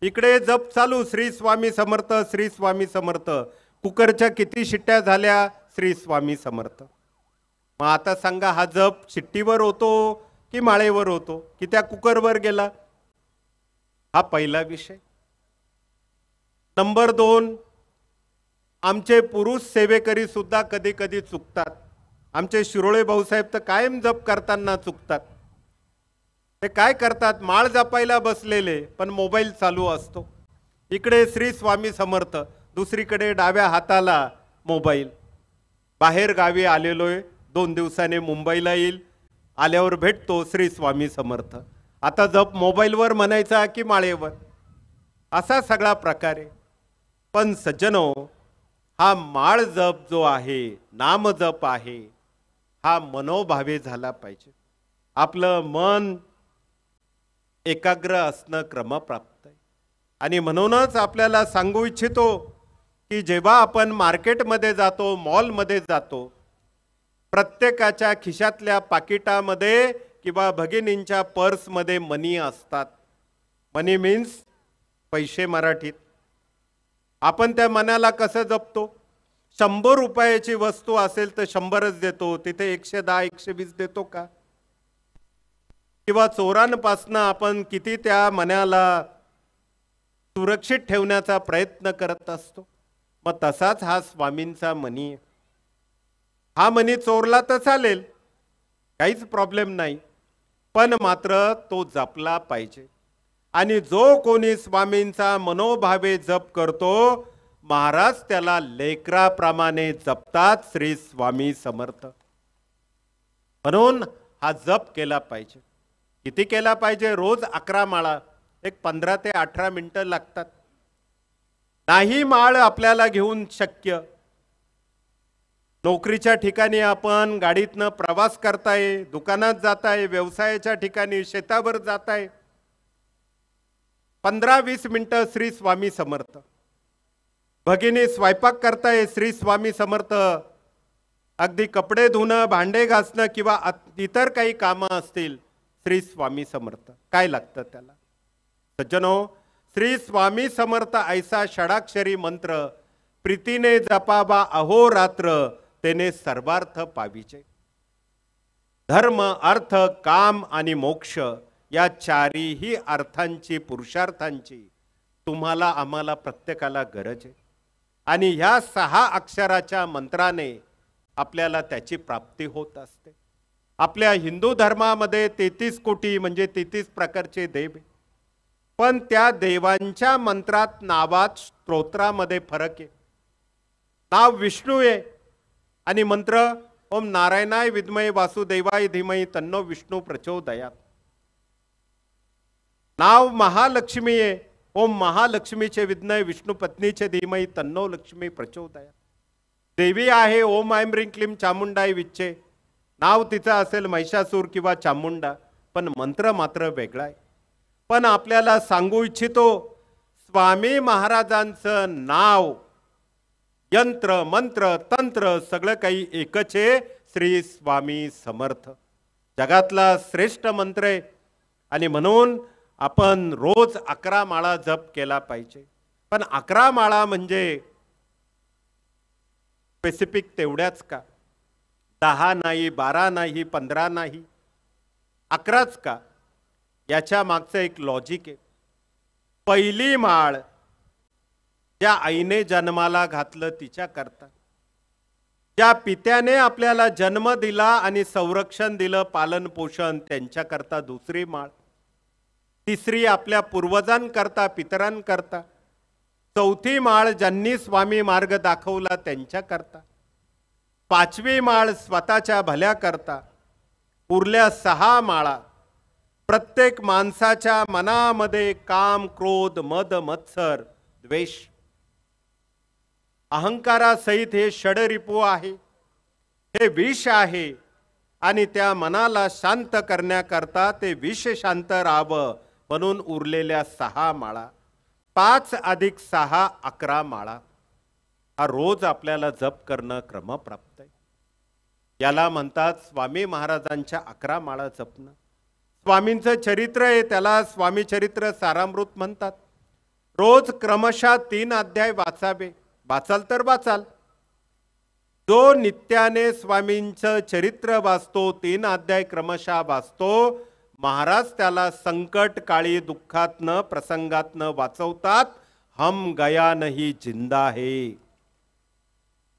[SPEAKER 2] इकडे जप चालू, श्री स्वामी समर्थ, श्री स्वामी समर्थ. कुकरच्या किती शिट्ट्या झाल्या? श्री स्वामी समर्थ. मग आता सांगा, हा जप शिट्टीवर होतो की माळेवर होतो की त्या कुकरवर गेला? हा पहिला विषय. नंबर 2, आमचे पुरुष सेवेकरी सुद्धा कधी कधी चुकतात. आमचे शिरोळे भाऊसाहेब तर कायम जप करताना चुकतात. ते काय करतात? माळ जपायला बसलेले पण मोबाईल चालू असतो. इकडे श्री स्वामी समर्थ, दुसरीकडे डाव्या हाताला मोबाईल. बाहेर गावी आलेलोय, 2 दिवसाने मुंबईला येईल, आल्यावर भेटतो, श्री स्वामी समर्थ. आता जप मोबाईलवर म्हणायचा की माळेवर? असा सगळा प्रकार आहे. पण सज्जनो, हा माळ जप जो आहे, नाम जप आहे, हा मनोभावे झाला पाहिजे. आपलं मन एकाग्र असणं क्रमप्राप्त आहे. आणि म्हणूनच आपल्याला सांगू इच्छितो की जेव्हा आपण मार्केटमध्ये जातो, मॉलमध्ये जातो, प्रत्येकाच्या खिशातल्या पाकिटामध्ये किंवा भगिनींच्या पर्समध्ये मनी असतात. मनी मीन्स पैसे मराठीत. आपण त्या मनाला कसं जपतो? 100 रुपयाची वस्तू असेल तर 100च देतो, तिथे 110 120 देतो का? किंवा चोरांपासनं आपण किती त्या मनाला सुरक्षित ठेवण्याचा प्रयत्न करत असतो. मग तसाच हा स्वामींचा मनी आहे. हा मनी चोरला तर चालेल, काहीच प्रॉब्लेम नाही, पण मात्र तो जपला पाहिजे. आणि जो कोणी स्वामींचा मनोभावे जप करतो, महाराज त्याला लेकराप्रमाणे जपतात. श्री स्वामी समर्थ. म्हणून हा जप केला पाहिजे. किती केला पाहिजे? रोज 11 माळा, एक 15 ते 18 मिनिटं लागतात. नाही माळ आपल्याला घेऊन शक्य, नोकरीच्या ठिकाणी आपण गाडीतनं प्रवास करताय, दुकानात जाताय, व्यवसायाच्या ठिकाणी शेतावर जाताय, 15-20 मिनिटं श्री स्वामी समर्थ. भगिनी स्वयंपाक करताय, श्री स्वामी समर्थ. अगदी कपडे धुणं, भांडे घासणं किंवा इतर काही कामं असतील, श्री स्वामी समर्थ. काय लागतं त्याला? सज्जनो, श्री स्वामी समर्थ ऐसा षडाक्षरी मंत्र, प्रीतीने जपाबा अहोरात्र, तेने सर्वार्थ पाविजे. धर्म, अर्थ, काम आणि मोक्ष या चारीही अर्थांची, पुरुषार्थांची तुम्हाला आम्हाला प्रत्येकाला गरज आहे. आणि ह्या 6 अक्षराच्या मंत्राने आपल्याला त्याची प्राप्ती होत असते. आपल्या हिंदू धर्मामध्ये 33 कोटी म्हणजे 33 प्रकारचे देव आहे. पण त्या देवांच्या मंत्रात, नावात, स्तोत्रामध्ये फरक आहे. नाव विष्णू आहे आणि मंत्र ओम नारायणाय विद्महे वासुदेवाय धीमहि तन्नो विष्णू प्रचोदयात. नाव महालक्ष्मी आहे, ओम महालक्ष्मीचे विद्महे विष्णू पत्नीचे धीमहि तन्नो लक्ष्मी प्रचोदयात. देवी आहे ओम ऐं ह्रीं क्लीं चामुंडाय विच्चे. नाव तिचं असेल महिषासूर किंवा चामुंडा, पण मंत्र मात्र वेगळा आहे. पण आपल्याला सांगू इच्छितो, स्वामी महाराजांचं नाव, यंत्र, मंत्र, तंत्र सगळं काही एकच आहे. श्री स्वामी समर्थ जगातला श्रेष्ठ मंत्र आहे. आणि म्हणून आपण रोज 11 माळा जप केला पाहिजे. पण 11 माळा म्हणजे स्पेसिफिक तेवढ्याच का? 10 नाही, 12 नाही, 15 नाही, 11च का? याच्या मागचं एक लॉजिक आहे. पहिली माळ ज्या आईने जन्माला घातलं तिच्या करता, ज्या पित्याने आपल्याला जन्म दिला आणि संरक्षण दिलं, पालन पोषण, त्यांच्या करता दुसरी माळ. तिसरी आपल्या पूर्वजांकरता, पितरांकरता. चौथी माळ ज्यांनी स्वामी मार्ग दाखवला त्यांच्या करता. 5वी माळ स्वतःच्या भल्या करता. उरल्या 6 माळा. प्रत्येक माणसाच्या मनामध्ये काम, क्रोध, मद, मत्सर, द्वेष, अहंकारासहित हे षडरिपू आहे, हे विष आहे. आणि त्या मनाला शांत करण्याकरता ते विष शांत राहावं म्हणून उरलेल्या 6 माळा. 5 अधिक 6 11 माळा हा रोज आपल्याला जप करणं क्रमप्राप्त आहे. याला म्हणतात स्वामी महाराजांच्या 11 माळा जपणं. स्वामींचं चरित्र आहे, त्याला स्वामी चरित्र सारामृत म्हणतात. रोज क्रमशः 3 अध्याय वाचावे. वाचाल तर वाचाल. जो नित्याने स्वामींचं चरित्र वाचतो, 3 अध्याय क्रमशः वाचतो, महाराज त्याला संकट काळी दुःखातनं प्रसंगातनं वाचवतात. हम गया नहीं जिंदा है,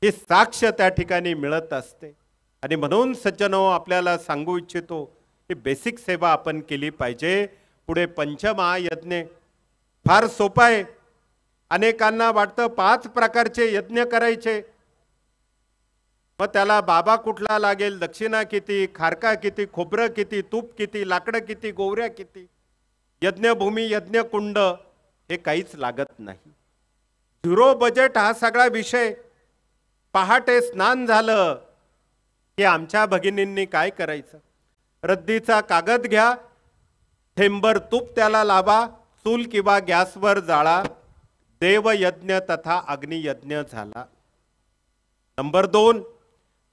[SPEAKER 2] ही साक्ष त्या ठिकाणी मिळत असते. आणि म्हणून सज्जनो, आपल्याला सांगू इच्छितो की बेसिक सेवा आपण केली पाहिजे. पुढे पंचमहायज्ञ फार सोपं आहे. अनेकांना वाटतं 5 प्रकारचे यज्ञ करायचे, मग त्याला बाबा कुठला लागेल, दक्षिणा किती, खारका किती, खोबरं किती, तूप किती, लाकडं किती, गोवऱ्या किती, यज्ञभूमी, यज्ञकुंड, हे काहीच लागत नाही. 0 बजेट हा सगळा विषय. पहाटे स्नान झालं की आमच्या भगिनींनी काय करायचं, रद्दीचा कागद घ्या, थेंबर तूप त्याला लावा, चूल किंवा गॅसवर जाळा, देवयज्ञ तथा अग्नियज्ञ झाला. नंबर 2,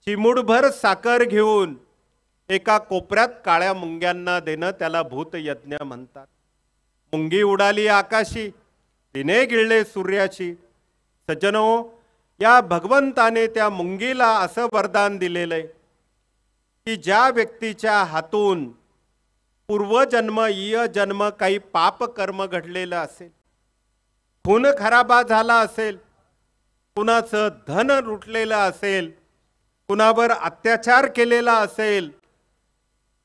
[SPEAKER 2] चिमूटभर साखर घेऊन एका कोपऱ्यात काळ्या मुंग्यांना देणं, त्याला भूतयज्ञ म्हणतात. मुंगी उडाली आकाशी, तिने गिळले सूर्याची. सज्जनो, या भगवंताने त्या मुंगीला असं वरदान दिलेलं आहे की ज्या व्यक्तीच्या हातून पूर्वजन्म, इयजन्म काही पाप कर्म घडलेलं असेल, खून खराबा झाला असेल, कुणाचं धन लुटलेलं असेल, कुणावर अत्याचार केलेला असेल,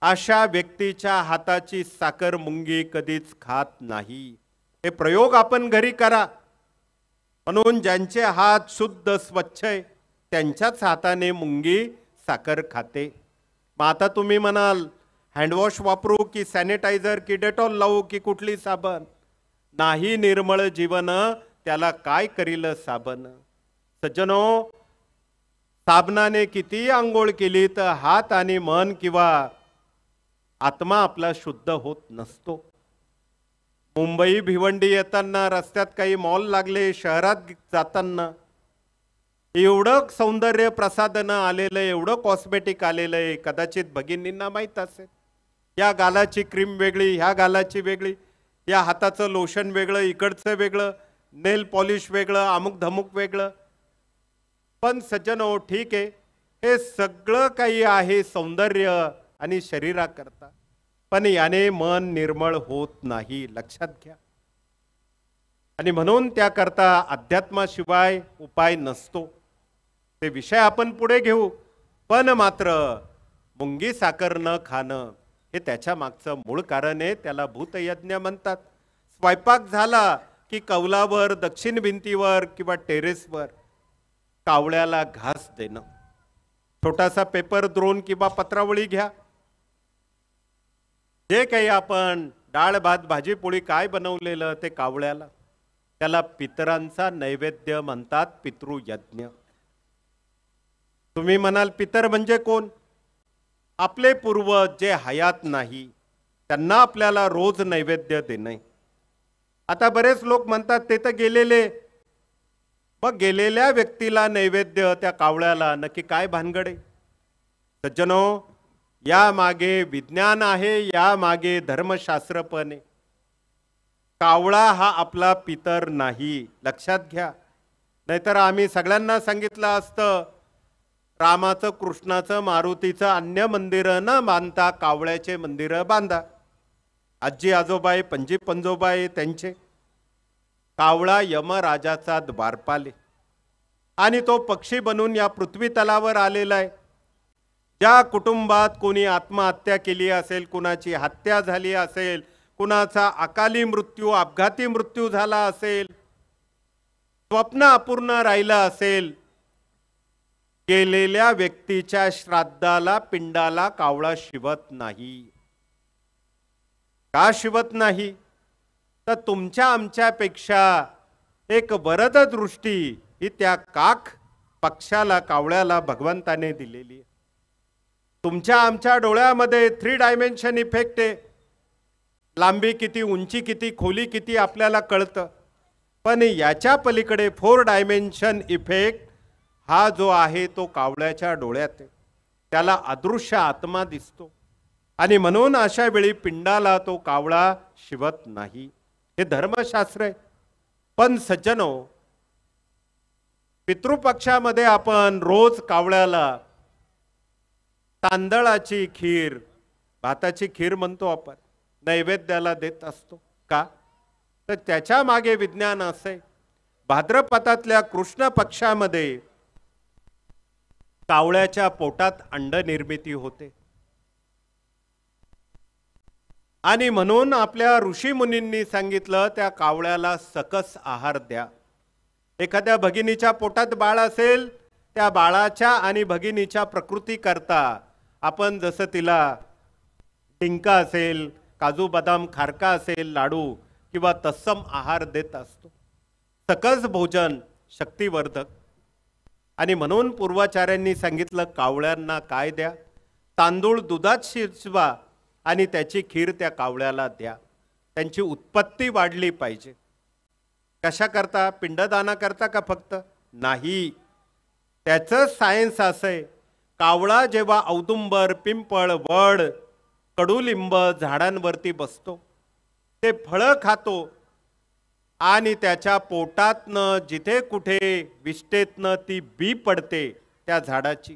[SPEAKER 2] अशा व्यक्तीच्या हाताची साखर मुंगी कधीच खात नाही. हे प्रयोग आपण घरी करा. म्हणून ज्यांचे हात शुद्ध स्वच्छ आहे त्यांच्याच हाताने मुंगी साखर खाते. मग आता तुम्ही म्हणाल हँडवॉश वापरू की सॅनिटायझर की डेटॉल लावू की कुठली साबण? नाही निर्मळ जीवन त्याला काय करील साबण. सज्जनो, साबणाने किती आंघोळ केली तर हात आणि मन किंवा आत्मा आपला शुद्ध होत नसतो. मुंबई भिवंडी येताना रस्त्यात काही मॉल लागले, शहरात जाताना एवढं सौंदर्य प्रसाधनं आलेलं आहे, एवढं कॉस्मेटिक आलेलं आहे, कदाचित भगिनींना माहीत असेल. या गालाची क्रीम वेगळी, ह्या गालाची वेगळी, या हाताचं लोशन वेगळं, इकडचं वेगळं, नेल पॉलिश वेगळं, अमुक धमुक वेगळं. पण सज्जनो, ठीक आहे, हे सगळं काही आहे सौंदर्य आणि शरीराकरता, पण याने मन निर्मळ होत नाही, लक्षात घ्या. आणि म्हणून त्याकरता अध्यात्माशिवाय उपाय नसतो. ते विषय आपण पुढे घेऊ, पण मात्र मुंगी साखर न खाणं हे त्याच्या मागचं मूळ कारण आहे. त्याला भूतयज्ञ म्हणतात. स्वयंपाक झाला की कौलावर, दक्षिण भिंतीवर किंवा टेरेसवर कावळ्याला घास देणं. छोटासा पेपर, द्रोण किंवा पत्रावळी घ्या. जे काही आपण डाळ भात भाजी पोळी काय बनवलेलं ते कावळ्याला, त्याला पितरांचा नैवेद्य म्हणतात, पितृयज्ञ. तुम्ही म्हणाल पितर म्हणजे कोण? आपले पूर्वज जे हयात नाही त्यांना आपल्याला रोज नैवेद्य देणे. आता बरेच लोक म्हणतात ते तर गेलेले, मग गेलेल्या व्यक्तीला नैवेद्य त्या कावळ्याला नक्की काय भानगड आहे? सज्जनो, या मागे विज्ञान आहे, या मागे धर्मशास्त्र पण आहे. कावळा हा आपला पितर नाही, लक्षात घ्या. नाहीतर आम्ही सगळ्यांना सांगितलं असतं रामाचं, कृष्णाचं, मारुतीचं अन्य मंदिर न बांधता कावळ्याचे मंदिर बांधा. आजी आजोबाई, पणजी पंजोबाई त्यांचे. कावळा यमराजाचा द्वारपाल आणि तो पक्षी बनून या पृथ्वी तलावर आलेला आहे. ज्या कुटुंबात कोणी आत्महत्या केली असेल, कुणाची हत्या झाली असेल, कुणाचा अकाली मृत्यू, अपघाती मृत्यू झाला असेल, स्वप्न अपूर्ण राहिलं असेल, गेलेल्या व्यक्तीच्या श्राद्धाला पिंडाला कावळा शिवत नाही. का शिवत नाही? तर तुमच्या आमच्यापेक्षा एक वरद दृष्टी ही त्या काख पक्षाला कावळ्याला भगवंताने दिलेली आहे. तुमच्या आमच्या डोळ्यामध्ये 3 डायमेन्शन इफेक्ट आहे. लांबी किती, उंची किती, खोली किती आपल्याला कळतं. पण याच्या पलीकडे 4 डायमेन्शन इफेक्ट हा जो आहे तो कावळ्याच्या डोळ्यात आहे. त्याला अदृश्य आत्मा दिसतो आणि म्हणून अशा वेळी पिंडाला तो कावळा शिवत नाही. हे धर्मशास्त्र आहे. पण सज्जनो, पितृपक्षामध्ये आपण रोज कावळ्याला तांदळाची खीर, भाताची खीर म्हणतो आपण, नैवेद्याला देत असतो. का? तर त्याच्या मागे विज्ञान असे. भाद्रपदातल्या कृष्ण पक्षामध्ये कावळ्याच्या पोटात अंड निर्मिती होते आणि म्हणून आपल्या ऋषी मुनींनी सांगितलं त्या कावळ्याला सकस आहार द्या. एखाद्या भगिनीच्या पोटात बाळ असेल, त्या बाळाच्या आणि भगिनीच्या प्रकृती करता आपण जसं तिला डिंका असेल, काजू बदाम खारका असेल, लाडू किंवा तत्सम आहार देत असतो. सकस भोजन शक्तिवर्धक. आणि म्हणून पूर्वाचार्यांनी सांगितलं कावळ्यांना काय द्या? तांदूळ दुधात शिजवा आणि त्याची खीर त्या कावळ्याला द्या. त्यांची उत्पत्ती वाढली पाहिजे. कशा करता? पिंडदाना करता का फक्त? नाही. त्याचं सायन्स असं आहे, कावळा जेव्हा औदुंबर, पिंपळ, वड, कडुलिंब झाडांवरती बसतो, ते फळं खातो आणि त्याच्या पोटातनं जिथे कुठे विष्टेतनं ती बी पडते त्या झाडाची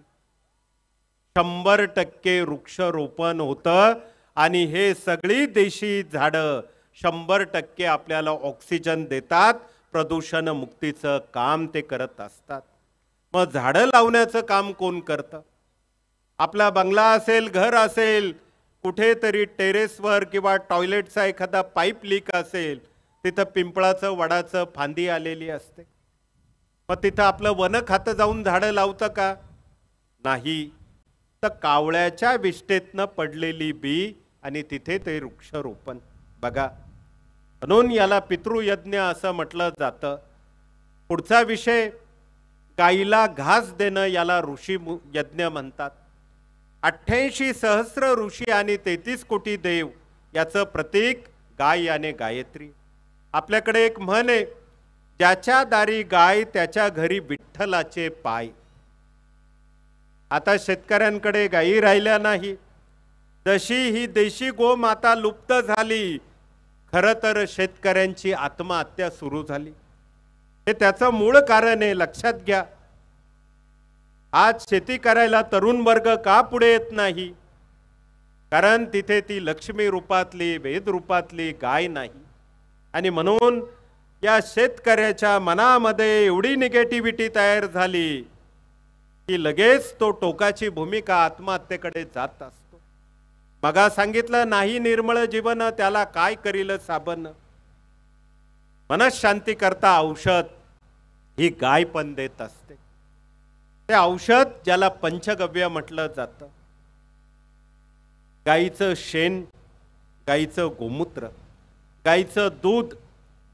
[SPEAKER 2] 100% वृक्षरोपण होतं. आणि हे सगळी देशी झाडं 100% आपल्याला ऑक्सिजन देतात. प्रदूषण मुक्तीचं काम ते करत असतात. मग झाडं लावण्याचं काम कोण करतं? आपला बंगला असेल, घर असेल, कुठेतरी टेरेसवर किंवा टॉयलेटचा एखादा पाईप लीक असेल, तिथं पिंपळाचं, वडाचं फांदी आलेली असते. मग तिथं आपलं वन खातं जाऊन झाडं लावतं का? नाही. तर कावळ्याच्या विष्टेतनं पडलेली बी आणि तिथे ते वृक्षरोपण. बघा, म्हणून याला पितृयज्ञ असं म्हटलं जातं. पुढचा विषय, गाईला घास देणं, याला ऋषी यज्ञ म्हणतात. 88 सहस्र ऋषी आणि 33 कोटी देव याचं प्रतीक गाय आणि गायत्री. आपल्याकडे एक म्हण आहे, ज्याच्या दारी गाय त्याच्या घरी विठ्ठलाचे पाय. आता शेतकऱ्यांकडे गायी राहिल्या नाही. जशी ही देशी गोमाता लुप्त झाली, खरं तर शेतकऱ्यांची आत्महत्या सुरू झाली. हे त्याचं मूळ कारण आहे, लक्षात घ्या. आज शेती करायला तरुण वर्ग का पुढे येत नाही? कारण तिथे ती लक्ष्मी रूपातली, वेद रूपातली गाय नाही. आणि म्हणून या शेतकऱ्याच्या मनामध्ये एवढी निगेटिव्हिटी तयार झाली की लगेच तो टोकाची भूमिका आत्महत्येकडे जात असतो. मगा सांगितलं, नाही निर्मळ जीवन त्याला काय करील साबण. मनशांती करता औषध ही गाय पण देत असते. ते औषध ज्याला पंचगव्य म्हटलं जातं. गाईचं शेण, गाईचं गोमूत्र, गाईचं दूध,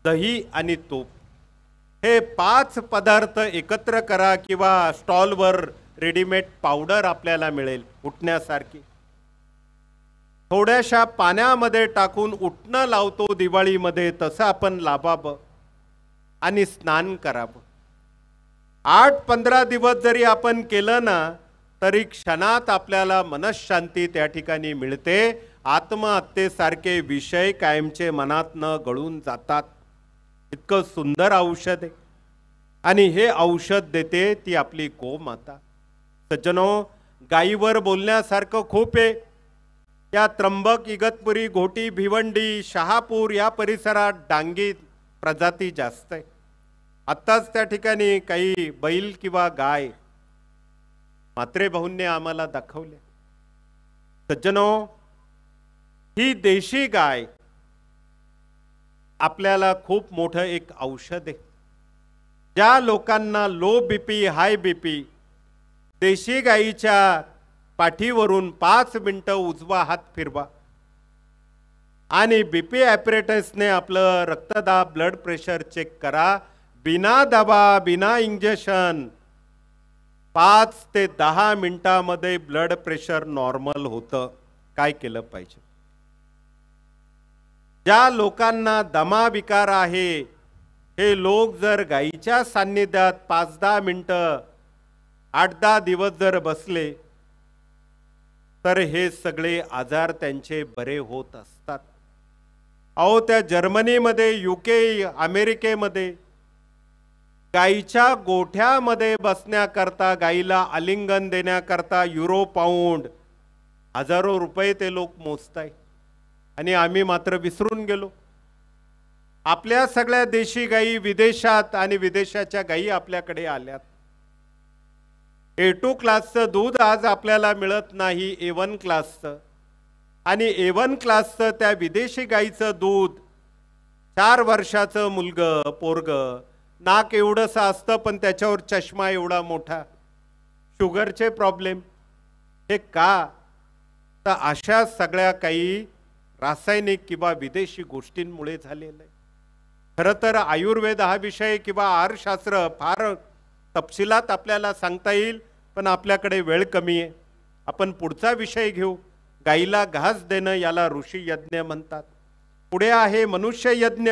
[SPEAKER 2] दही आणि तूप, हे 5 पदार्थ एकत्र करा किंवा स्टॉलवर रेडीमेड पावडर आपल्याला मिळेल उठण्यासारखी. थोड्याशा पाण्यामध्ये टाकून उठणं लावतो दिवाळीमध्ये, तसं आपण लावावं आणि स्नान करावं. 8-15 दिवस जरी आपण केलं ना, तरी क्षणात आपल्याला मनशांती त्या ठिकाणी मिळते. आत्महत्येसारखे विषय कायमचे मनात न गळून जातात. इतकं सुंदर औषध आहे. आणि हे औषध देते ती आपली गोमाता. सज्जनो, गायीवर बोलण्यासारखं खूप आहे. या त्र्यंबक, इगतपुरी, घोटी, भिवंडी, शहापूर या परिसरात डांगी प्रजाती जास्त आहे. आत्ताच त्या ठिकाणी काही बैल किंवा गाय म्हात्रे भाऊंनी आम्हाला दाखवले. सज्जनो, ही देशी गाय आपल्याला खूप मोठं एक औषध आहे. ज्या लोकांना लो बीपी, हाय बीपी, देशी गाईच्या पाठीवरून 5 मिनिटं उजवा हात फिरवा आणि बीपी ॲपरेटसने आपलं रक्तदाब ब्लड प्रेशर चेक करा. बिना दबा बिना इंजेक्शन 5 ते 10 मिनिटांमध्ये ब्लड प्रेशर नॉर्मल होतं. काय केलं पाहिजे? ज्या लोकांना दमा विकार आहे हे लोक जर गाईच्या सान्निध्यात 5-10 मिनिटं 8-10 दिवस जर बसले तर हे सगळे आजार त्यांचे बरे होत असतात. अहो, त्या जर्मनीमध्ये, UK, अमेरिकेमध्ये गाईच्या गोठ्यामध्ये बसण्याकरता, गाईला आलिंगन देण्याकरता युरो पाऊंड हजारो रुपये ते लोक मोजताय आणि आम्ही मात्र विसरून गेलो. आपल्या सगळ्या देशी गायी विदेशात आणि विदेशाच्या गायी आपल्याकडे आल्यात. A2 क्लासचं दूध आज आपल्याला मिळत नाही A1 क्लासचं, आणि A1 क्लासचं त्या विदेशी गाईचं दूध 4 वर्षाचं मुलगं पोरगं नाक एवढंसं असतं पण त्याच्यावर चष्मा एवढा मोठा, शुगरचे प्रॉब्लेम. हे का? तर अशा सगळ्या काही रासायनिक किंवा विदेशी गोष्टींमुळे झालेलं आहे. खरं तर आयुर्वेद हा विषय किंवा आहारशास्त्र फार तपशिलात आपल्याला सांगता येईल, पण आपल्याकडे वेळ कमी आहे. आपण पुढचा विषय घेऊ. गाईला घास देणं याला ऋषी यज्ञ म्हणतात. पुढे आहे मनुष्य यज्ञ.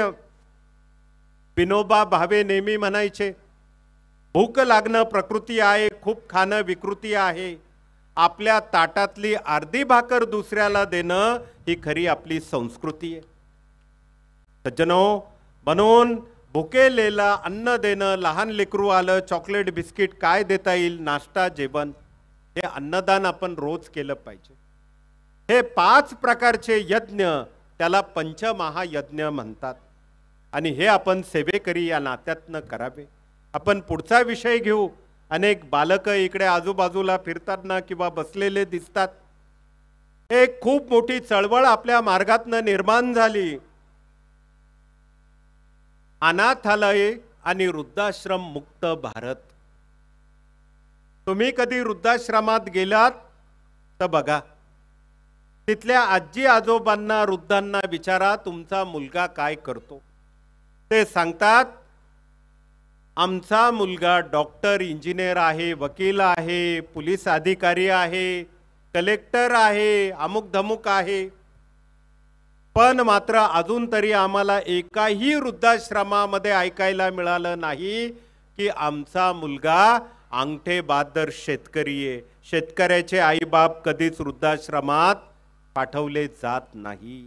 [SPEAKER 2] विनोबा भावे नेहमी म्हणायचे, भूक लागणं प्रकृती आहे, खूप खाणं विकृती आहे. आपल्या ताटातली अर्धी भाकर दुसऱ्याला देणं ही खरी आपली संस्कृती आहे. सज्जनो, म्हणून भुकेलेला अन्न देणं, लहान लेकरू आलं चॉकलेट बिस्किट काय देता येईल, नाश्ता जेवण, हे अन्नदान आपण रोज केलं पाहिजे. हे 5 प्रकारचे यज्ञ त्याला पंचमहायज्ञ म्हणतात आणि हे आपण सेवेकरी या नात्यातनं करावे. आपण पुढचा विषय घेऊ. अनेक बालक इकडे आजूबाजूला फिरताना किंवा बसलेले दिसतात. एक खूप मोठी चळवळ आपल्या मार्गातनं निर्माण झाली. अनाथालय आणि वृद्धाश्रम मुक्त भारत. तुम्ही कधी वृद्धाश्रमात गेलात तर बघा, तिथल्या आजी आजोबांना, वृद्धांना विचारा तुमचा मुलगा काय करतो. ते सांगतात, आमचा मुलगा डॉक्टर, इंजिनियर आहे, वकील आहे, पोलीस अधिकारी आहे, कलेक्टर आहे, अमुक धमुक आहे. पण मात्र अजून तरी आम्हाला एकाही वृद्धाश्रमामध्ये ऐकायला मिळालं नाही की आमचा मुलगा अंगठे बहादर शेतकरी आहे. शेतकऱ्याचे आईबाप कधीच वृद्धाश्रमात पाठवले जात नाही.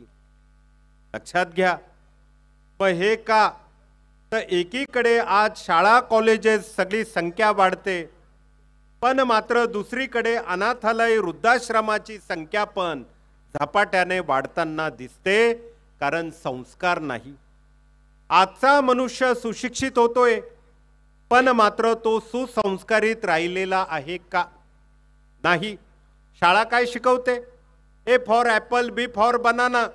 [SPEAKER 2] लक्षात घ्या. पण हे का? तर एकीकडे आज शाळा कॉलेजेस सगळी संख्या वाढते, पण मात्र दुसरीकडे अनाथालय वृद्धाश्रमाची संख्या पण झपाट्याने वाढताना दिसते, कारण संस्कार नाही. आजचा मनुष्य सुशिक्षित होतोय, पण मात्र तो सुसंस्कारित राहिलेला आहे का? नाही. शाळा काय शिकवते? A for Apple, B for banana.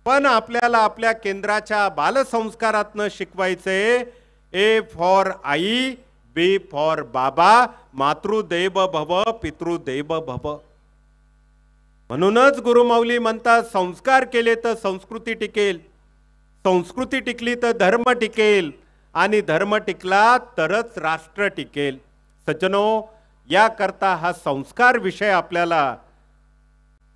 [SPEAKER 2] पण आपल्याला आपल्या केंद्राच्या बालसंस्कारातनं शिकवायचे A for I, B for बाबा, मातृदेव भव पितृदेव भव. म्हणूनच गुरुमाऊली म्हणतात, संस्कार केले तर संस्कृती टिकेल, संस्कृती टिकली तर धर्म टिकेल, आणि धर्म टिकला तरच राष्ट्र टिकेल. सज्जनो, याकरता हा संस्कार विषय आपल्याला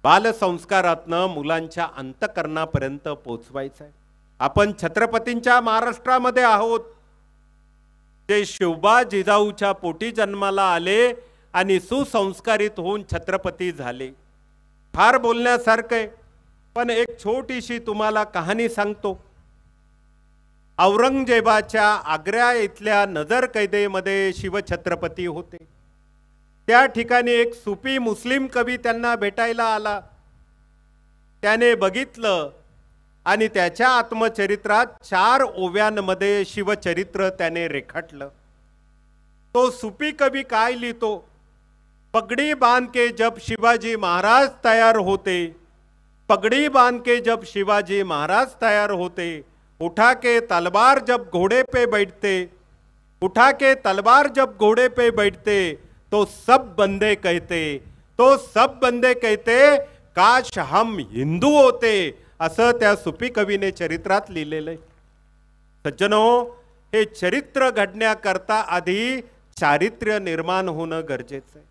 [SPEAKER 2] बालसंस्कारातनं मुलांच्या अंतःकरणापर्यंत पोचवायचा आहे. आपण छत्रपतींच्या महाराष्ट्रामध्ये आहोत, जे शिवबा जिजाऊच्या पोटी जन्माला आले आणि सुसंस्कारित होऊन छत्रपती झाले. फार बोलण्यासारखं आहे, पण एक छोटीशी तुम्हाला कहाणी सांगतो. औरंगजेबाच्या आग्रा इथल्या नजर कैदेमध्ये शिवछत्रपती होते. त्या ठिकाणी एक सुफी मुस्लिम कवी त्यांना भेटायला आला. त्याने बघितलं आणि त्याच्या आत्मचरित्रात 4 ओव्यांमध्ये शिवचरित्र त्याने रेखाटलं. तो सुफी कवी काय लिहितो? पगड़ी बांध के जब शिवाजी महाराज तैयार होते, पगड़ी बांध के जब शिवाजी महाराज तैयार होते, उठा के तलवार जब घोड़े पे बैठते, उठा के तलवार जब घोड़े पे बैठते, तो सब बंदे कहते, तो सब बंदे कहते काश हम हिंदू होते, असं त्या सुफी कवीने चरित्रात लिहिलेलं आहे. सज्जनो, हे चरित्र घडण्याकरता आधी चारित्र्य निर्माण होणं गरजेचं आहे.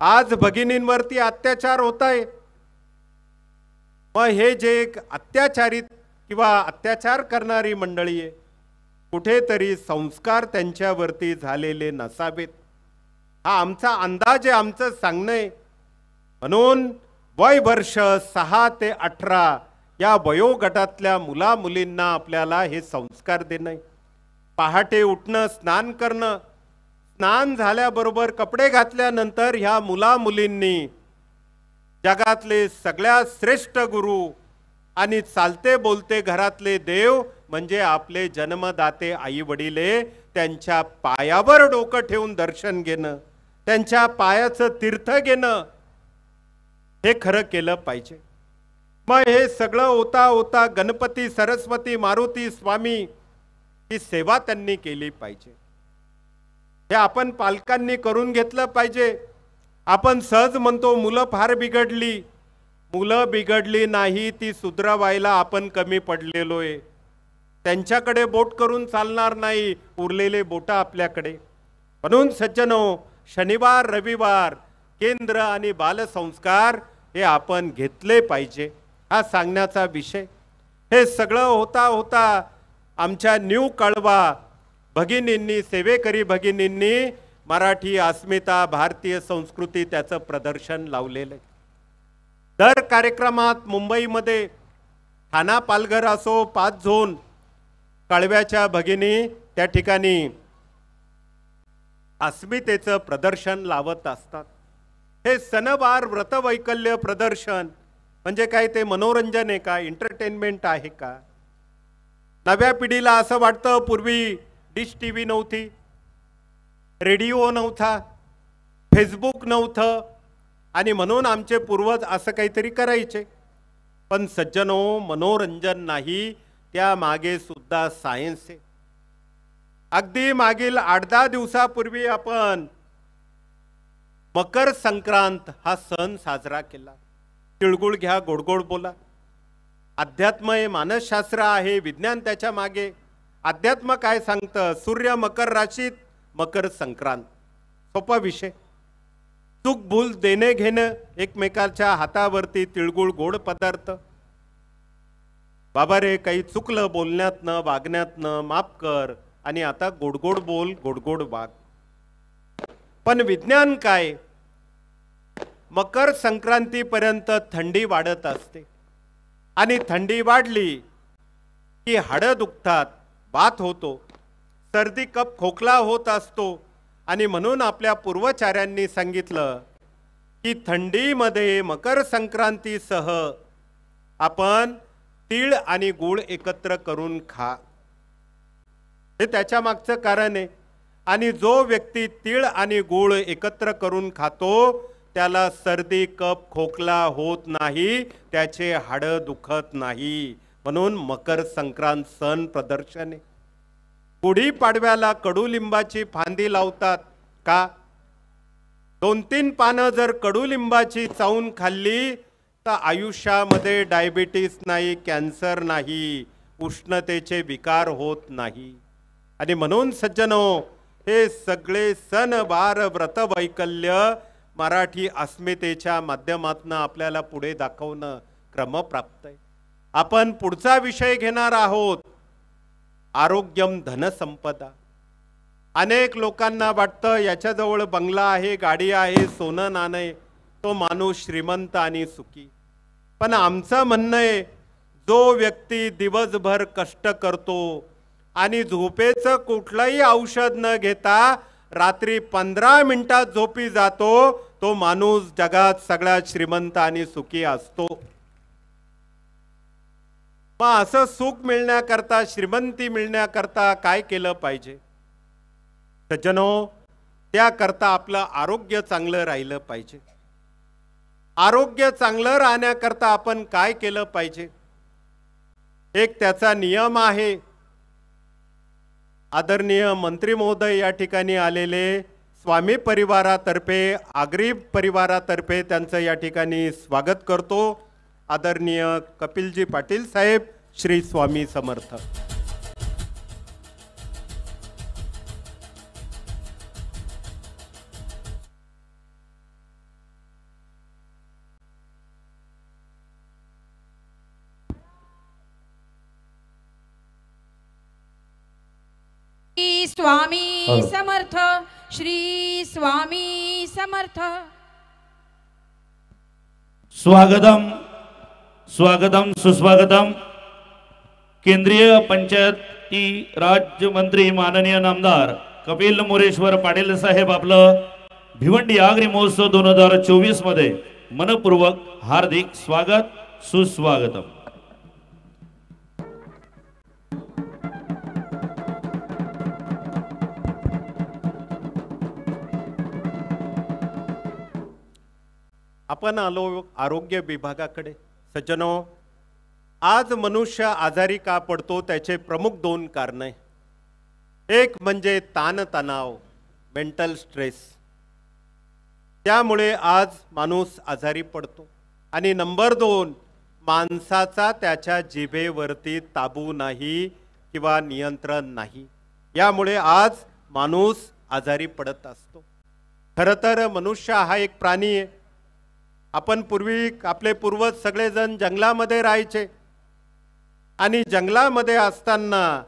[SPEAKER 2] आज भगिनींवरती अत्याचार होत आहे. मग हे जे एक अत्याचारित किंवा अत्याचार करणारी मंडळी आहे, कुठेतरी संस्कार त्यांच्यावरती झालेले नसावेत, हा आमचा अंदाज आहे, आमचं सांगणं आहे. म्हणून वय वर्ष 6 ते 18 या वयोगटातल्या मुला मुलींना आपल्याला हे संस्कार देणं. पहाटे उठणं, स्नान करणं, स्नान झाल्याबरोबर कपडे घातल्यानंतर ह्या मुला मुलींनी जगातले सगळ्यात श्रेष्ठ गुरु आणि चालते बोलते घरातले देव म्हणजे आपले जन्मदाते आई वडिले, त्यांच्या पायावर डोकं ठेवून दर्शन घेणं, त्यांच्या पायाचं तीर्थ घेणं, हे खरं केलं पाहिजे. मग हे सगळं होता होता गणपती, सरस्वती, मारुती, स्वामी ही सेवा त्यांनी केली पाहिजे. हे आपण पालकांनी करून घेतलं पाहिजे. आपण सहज म्हणतो मुलं फार बिघडली. मुलं बिघडली नाही, ती सुधरवायला आपण कमी पडलेलोय. त्यांच्याकडे बोट करून चालणार नाही, उरलेले बोट आपल्याकडे. म्हणून सज्जनो, शनिवार रविवार केंद्र आणि बालसंस्कार हे आपण घेतले पाहिजे, हा सांगण्याचा विषय. हे सगळं होता होता आमच्या न्यू कळवा भगिनींनी, सेवेकरी भगिनींनी मराठी अस्मिता, भारतीय संस्कृती त्याचं प्रदर्शन लावलेलं आहे. दर कार्यक्रमात मुंबईमध्ये ठाणा, पालघर असो, 5 झोन कळव्याच्या भगिनी त्या ठिकाणी अस्मितेचं प्रदर्शन लावत असतात. हे सणवार व्रतवैकल्य प्रदर्शन म्हणजे काय, ते मनोरंजन आहे का, एंटरटेनमेंट आहे का? नव्या पिढीला असं वाटतं पूर्वी डिश टीव्ही नव्हती, रेडिओ नव्हता, फेसबुक नव्हतं आणि म्हणून आमचे पूर्वज असं काहीतरी करायचे. पण सज्जनो, मनोरंजन नाही, त्या मागे सुद्धा सायन्स आहे. अगदी मागील 8-10 दिवसापूर्वी आपण मकर संक्रांत हा सण साजरा केला. तिळगुळ घ्या, गोडगोड बोला. अध्यात्म आहे, मानसशास्त्र आहे, विज्ञान त्याच्या मागे. अध्यात्म काय सांगतं? सूर्य मकर राशीत, मकर संक्रांत. सोपा विषय. चूक भूल देणे घेणं, एकमेकाच्या हातावरती तिळगुळ गोड पदार्थ. बाबा रे, काही चुकलं बोलण्यातनं, वागण्यातनं, माफ कर, आणि आता गोडगोड बोल, गोडगोड वाग. पण विज्ञान काय? मकर संक्रांतीपर्यंत थंडी वाढत असते आणि थंडी वाढली की हाडं दुखतात, वात होतो, सर्दी, कफ, खोकला होत असतो. आणि म्हणून आपल्या पूर्वाचार्यांनी सांगितलं की थंडीमध्ये मकर संक्रांतीसह आपण तीळ आणि गूळ एकत्र करून खा. हे त्याच्या मागचं कारण आहे. आणि जो व्यक्ती तीळ आणि गूळ एकत्र करून खातो त्याला सर्दी, कफ, खोकला होत नाही, त्याचे हाडं दुखत नाही. म्हणून मकर संक्रांत सण प्रदर्शन आहे. गुढी पाडव्याला कडुलिंबाची फांदी लावतात का? 2-3 पानं जर कडुलिंबाची चावून खाल्ली तर आयुष्यामध्ये डायबिटीस नाही, कॅन्सर नाही, उष्णतेचे विकार होत नाही. आणि म्हणून सज्जनो, हे सगळे सणवार व्रतवैकल्य मराठी अस्मितेच्या माध्यमातून आपल्याला पुढे दाखवणं क्रमप्राप्त आहे. आपण पुढचा विषय घेणार आहोत, आरोग्यम धनसंपदा. अनेक लोकांना वाटतं याच्याजवळ बंगला आहे, गाडी आहे, सोनं नाणं आहे, तो माणूस श्रीमंत आणि सुखी. पण आमचं म्हणणं आहे, जो व्यक्ती दिवसभर कष्ट करतो आणि झोपेचं कुठलंही औषध न घेता रात्री 15 मिनिटात झोपी जातो, तो माणूस जगात सगळ्यात श्रीमंत आणि सुखी असतो. मग असं सुख मिळण्याकरता, श्रीमंती मिळण्याकरता काय केलं पाहिजे? सज्जनो, त्याकरता आपलं आरोग्य चांगलं राहिलं पाहिजे. आरोग्य चांगलं राहण्याकरता आपण काय केलं पाहिजे? एक त्याचा नियम आहे. आदरणीय मंत्री महोदय या ठिकाणी आलेले, स्वामी परिवारातर्फे आगरी परिवारातर्फे त्यांचं या ठिकाणी स्वागत करतो। आदरणीय कपिलजी पाटील साहेब, श्री स्वामी समर्थ।
[SPEAKER 3] श्री स्वामी समर्थ, श्री स्वामी समर्थ।
[SPEAKER 4] स्वागतम स्वागतम सुस्वागतम। केंद्रीय पंचायती राज्य मंत्री माननीय नामदार कपिल मोरेश्वर पाटील साहेब आपलं भिवंडी आगरी महोत्सव 2024 मध्ये मनपूर्वक हार्दिक स्वागत सुस्वागतम।
[SPEAKER 2] आपण आलो आरोग्य विभागाकडे। सज्जनो, आज मनुष्य आजारी का पडतो त्याचे प्रमुख दोन कारणे। एक म्हणजे ताणतणाव, मेंटल स्ट्रेस, त्यामुळे आज माणूस आजारी पडतो। आणि नंबर 2, माणसाचा त्याच्या जिभेवरती ताबू नाही किंवा नियंत्रण नाही, यामुळे आज माणूस आजारी पडत असतो। खरं तर मनुष्य हा एक प्राणी आहे। आपण पूर्वी आपले पूर्वज सगळेजण जंगलामध्ये राहायचे आणि जंगलामध्ये असताना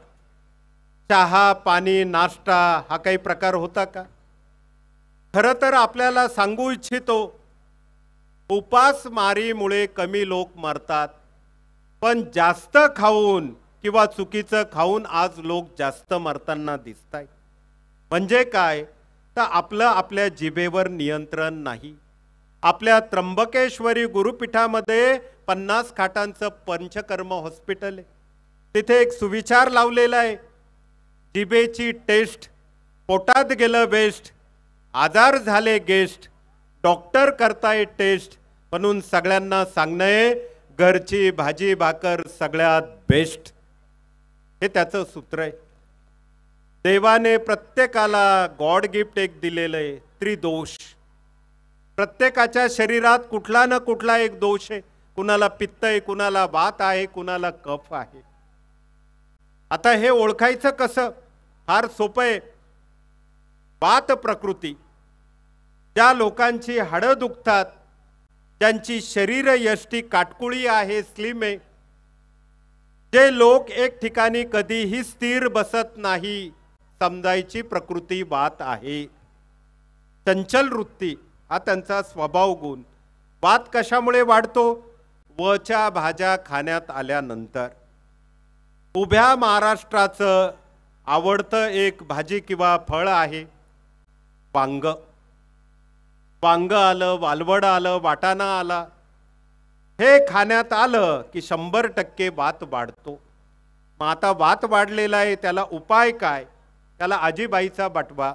[SPEAKER 2] चहा पाणी नाश्ता हा काही प्रकार होता का? खरं तर आपल्याला सांगू इच्छितो, उपासमारीमुळे कमी लोक मरतात, पण जास्त खाऊन किंवा चुकीचं खाऊन आज लोक जास्त मरताना दिसतायत। म्हणजे काय तर आपलं आपल्या जिभेवर नियंत्रण नाही। आपल्या त्र्यंबकेश्वरी गुरुपीठामध्ये 50 खाटांचं पंचकर्म हॉस्पिटल आहे। तिथे एक सुविचार लावलेला आहे, जिभेची टेस्ट, पोटात गेलं वेस्ट, आजार झाले गेस्ट, डॉक्टर करताय टेस्ट, म्हणून सगळ्यांना सांगणे घरची भाजी भाकर सगळ्यात बेस्ट, हे त्याचं सूत्र आहे। देवाने प्रत्येकाला गॉड गिफ्ट एक दिलेलं आहे, त्रिदोष। प्रत्येकाच्या शरीरात कुठला ना कुठला एक दोष आहे। कुणाला पित्त आहे, कुणाला वात आहे, कुणाला कफ आहे। आता हे ओळखायचं कसं? फार सोपं आहे। वात प्रकृती, ज्या लोकांची हाडं दुखतात, ज्यांची शरीर यष्टी काटकुळी आहे, स्लिम आहे, जे लोक एक ठिकाणी कधीही स्थिर बसत नाही, समजायची प्रकृती वात आहे। चंचल वृत्ती हा त्यांचा स्वभाव गुण। वात कशामुळे वाढतो? वच्या भाज्या खाण्यात आल्यानंतर। उभ्या महाराष्ट्राचं आवडतं एक भाजी किंवा फळ आहे वांग। वांग आलं, वालवड आलं, वाटाणा आला, हे खाण्यात आलं की 100% वात वाढतो। मग आता वात वाढलेला आहे, त्याला उपाय काय? त्याला आजीबाईचा बटवा,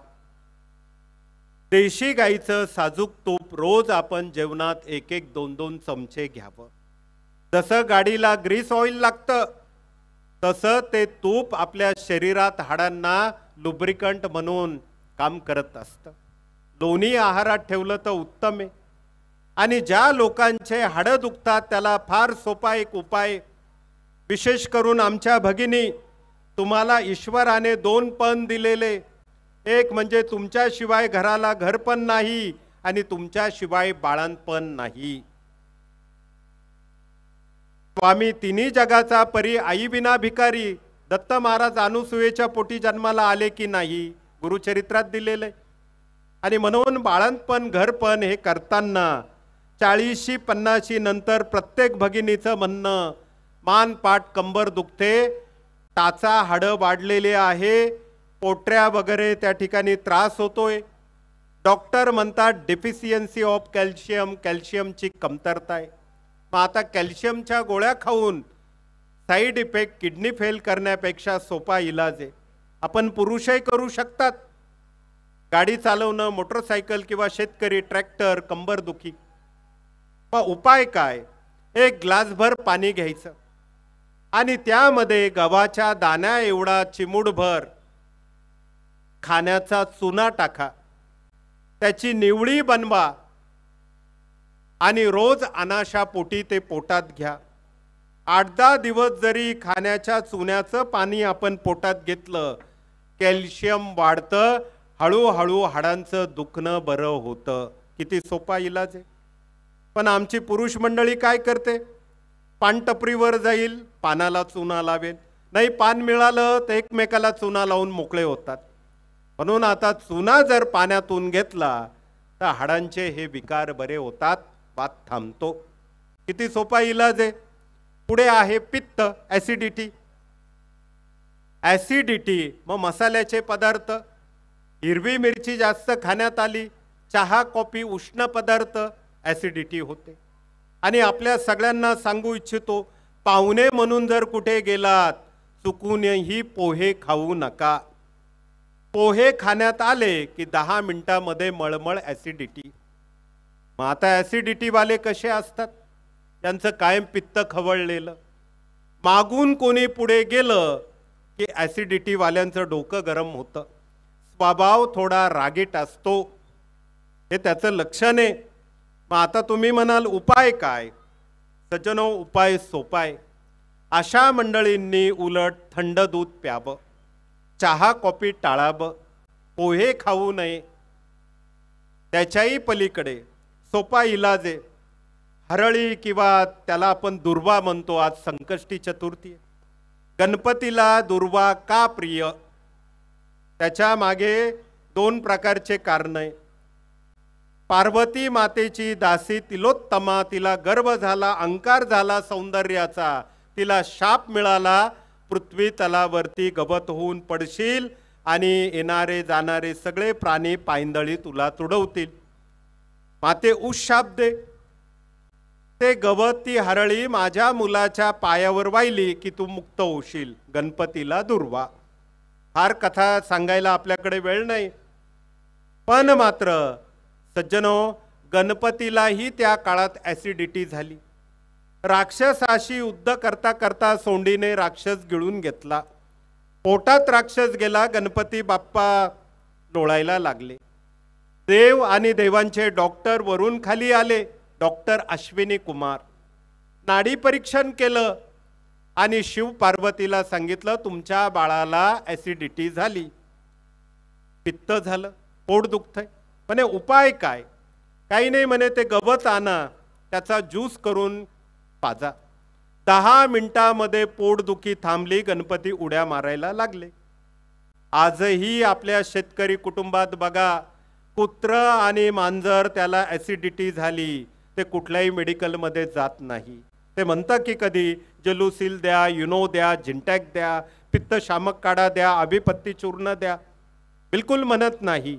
[SPEAKER 2] देशी गाईचं साजूक तूप रोज आपण जेवणात 1-1, 2-2 चमचे घ्यावं। जसं गाडीला ग्रीस ऑइल लागतं, तसं ते तूप आपल्या शरीरात हाडांना लुब्रिकंट म्हणून काम करत असतं। दोन्ही आहारात ठेवलं तर उत्तम आहे। आणि ज्या लोकांचे हाडं दुखतात त्याला फार सोपा एक उपाय, विशेष करून आमच्या भगिनी, तुम्हाला ईश्वराने 2 पण दिलेले, एक म्हणजे तुमच्याशिवाय घराला घर पण नाही आणि तुमच्याशिवाय बाळंतपण नाही। स्वामी तिन्ही जगाचा परी आई विना भिकारी, दत्त महाराज अनुसूयेच्या पोटी जन्माला आले की नाही, गुरुचरित्रात दिलेले। आणि म्हणून बाळंतपण घरपण हे करताना 40-50 नंतर प्रत्येक भगिनीचं म्हणणं, मान पाठ कंबर दुखते, टाचा हाडं वाढलेले आहे, पोटऱ्या वगैरे त्या ठिकाणी त्रास होतोय, डॉक्टर म्हणतात डेफिशियन्सी ऑफ कॅल्शियम, कॅल्शियमची कमतरता आहे। मग आता कॅल्शियमच्या गोळ्या खाऊन साईड इफेक्ट किडनी फेल करण्यापेक्षा सोपा इलाज आहे। आपण पुरुषही करू शकतात, गाडी चालवणं, मोटरसायकल किंवा शेतकरी, ट्रॅक्टर, कंबरदुखी। मग उपाय काय? एक ग्लासभर पाणी घ्यायचं आणि त्यामध्ये गव्हाच्या दाण्या एवढा चिमूटभर खाण्याचा चुना टाका त्याची निवडी बनवा आणि रोज अनाशा पोटी ते पोटात घ्या. 8-10 दिवस जरी खाण्याच्या चुन्याचं पाणी आपण पोटात घेतलं, कॅल्शियम वाढतं, हळूहळू हाडांचं दुखणं बरं होतं. किती सोपा इलाज आहे. पण आमची पुरुष मंडळी काय करते? पानटपरीवर जाईल, पानाला चुना लावेल, नाही पान मिळालं तर एकमेकाला चुना लावून मोकळे होतात. म्हणून आता चुना जर पाण्यातून घेतला तर हाडांचे हे विकार बरे होतात, वात थांबतो. किती सोपा इलाज आहे. पुढे आहे पित्त, ॲसिडिटी. ॲसिडिटी मग मसाल्याचे पदार्थ, हिरवी मिरची जास्त खाण्यात आली, चहा कॉफी उष्ण पदार्थ, ॲसिडिटी होते. आणि आपल्या सगळ्यांना सांगू इच्छितो, पाहुणे म्हणून जर कुठे गेलात चुकूनही पोहे खाऊ नका. पोहे खाण्यात आले की 10 मिनिटांमध्ये मळमळ ॲसिडिटी. मग आता ॲसिडिटी वाले कसे असतात? त्यांचं कायम पित्त खवळलेलं. मागून कोणी पुढे गेलं की ॲसिडिटी वाल्यांचं डोकं गरम होतं, स्वभाव थोडा रागीट असतो. हे त्याचं लक्षण आहे. मग आता तुम्ही म्हणाल उपाय काय? सज्जनो, उपाय सोपा आहे. अशा मंडळींनी उलट थंड दूध प्यावं, चहा कॉफी टाळावं, पोहे खाऊ नये. त्याच्याही पलीकडे सोपा इलाज आहे. हरळी किंवा त्याला आपण दुर्वा म्हणतो. आज संकष्टी चतुर्थी आहे. गणपतीला दुर्वा का प्रिय? त्याच्या मागे 2 प्रकारचे कारण आहे. पार्वती मातेची दासी तिलोत्तमा, तिला गर्भ झाला, अंकार झाला सौंदर्याचा, तिला शाप मिळाला, पृथ्वी तलावरती गवत होऊन पडशील आणि येणारे जाणारे सगळे प्राणी पायंदळी तुला तुडवतील. माते उशाप दे. ते गवत, ती हरळी माझ्या मुलाच्या पायावर वाहिली की तू मुक्त होशील. गणपतीला दुर्वा. फार कथा सांगायला आपल्याकडे वेळ नाही, पण मात्र सज्जनो, गणपतीलाही त्या काळात ॲसिडिटी झाली. राक्षसाशी युद्ध करता करता सोंडीने राक्षस गिळून घेतला. पोटात राक्षस गेला. गणपती बाप्पा डोळायला लागले. देव आणि देवांचे डॉक्टर वरून खाली आले. डॉक्टर अश्विनी कुमार नाडी परीक्षण केलं आणि शिव पार्वतीला सांगितलं, तुमच्या बाळाला ॲसिडिटी झाली, पित्त झालं, पोट दुखतंय. म्हणे उपाय काय? काही नाही म्हणे, ते गवत आणा, त्याचा ज्यूस करून पाजा. 10 मिनिटामध्ये पोटदुखी थांबली. गणपती उड्या मारायला लागले. आजही आपल्या शेतकरी कुटुंबात बघा, कुत्र आणि मांजर त्याला ॲसिडिटी झाली, ते कुठल्याही मेडिकलमध्ये जात नाही. ते म्हणतात की कधी जलुसील द्या, युनो द्या, झिंटॅक द्या, पित्तशामक काढा द्या, अभिपत्ती चूर्ण द्या. बिलकुल म्हणत नाही.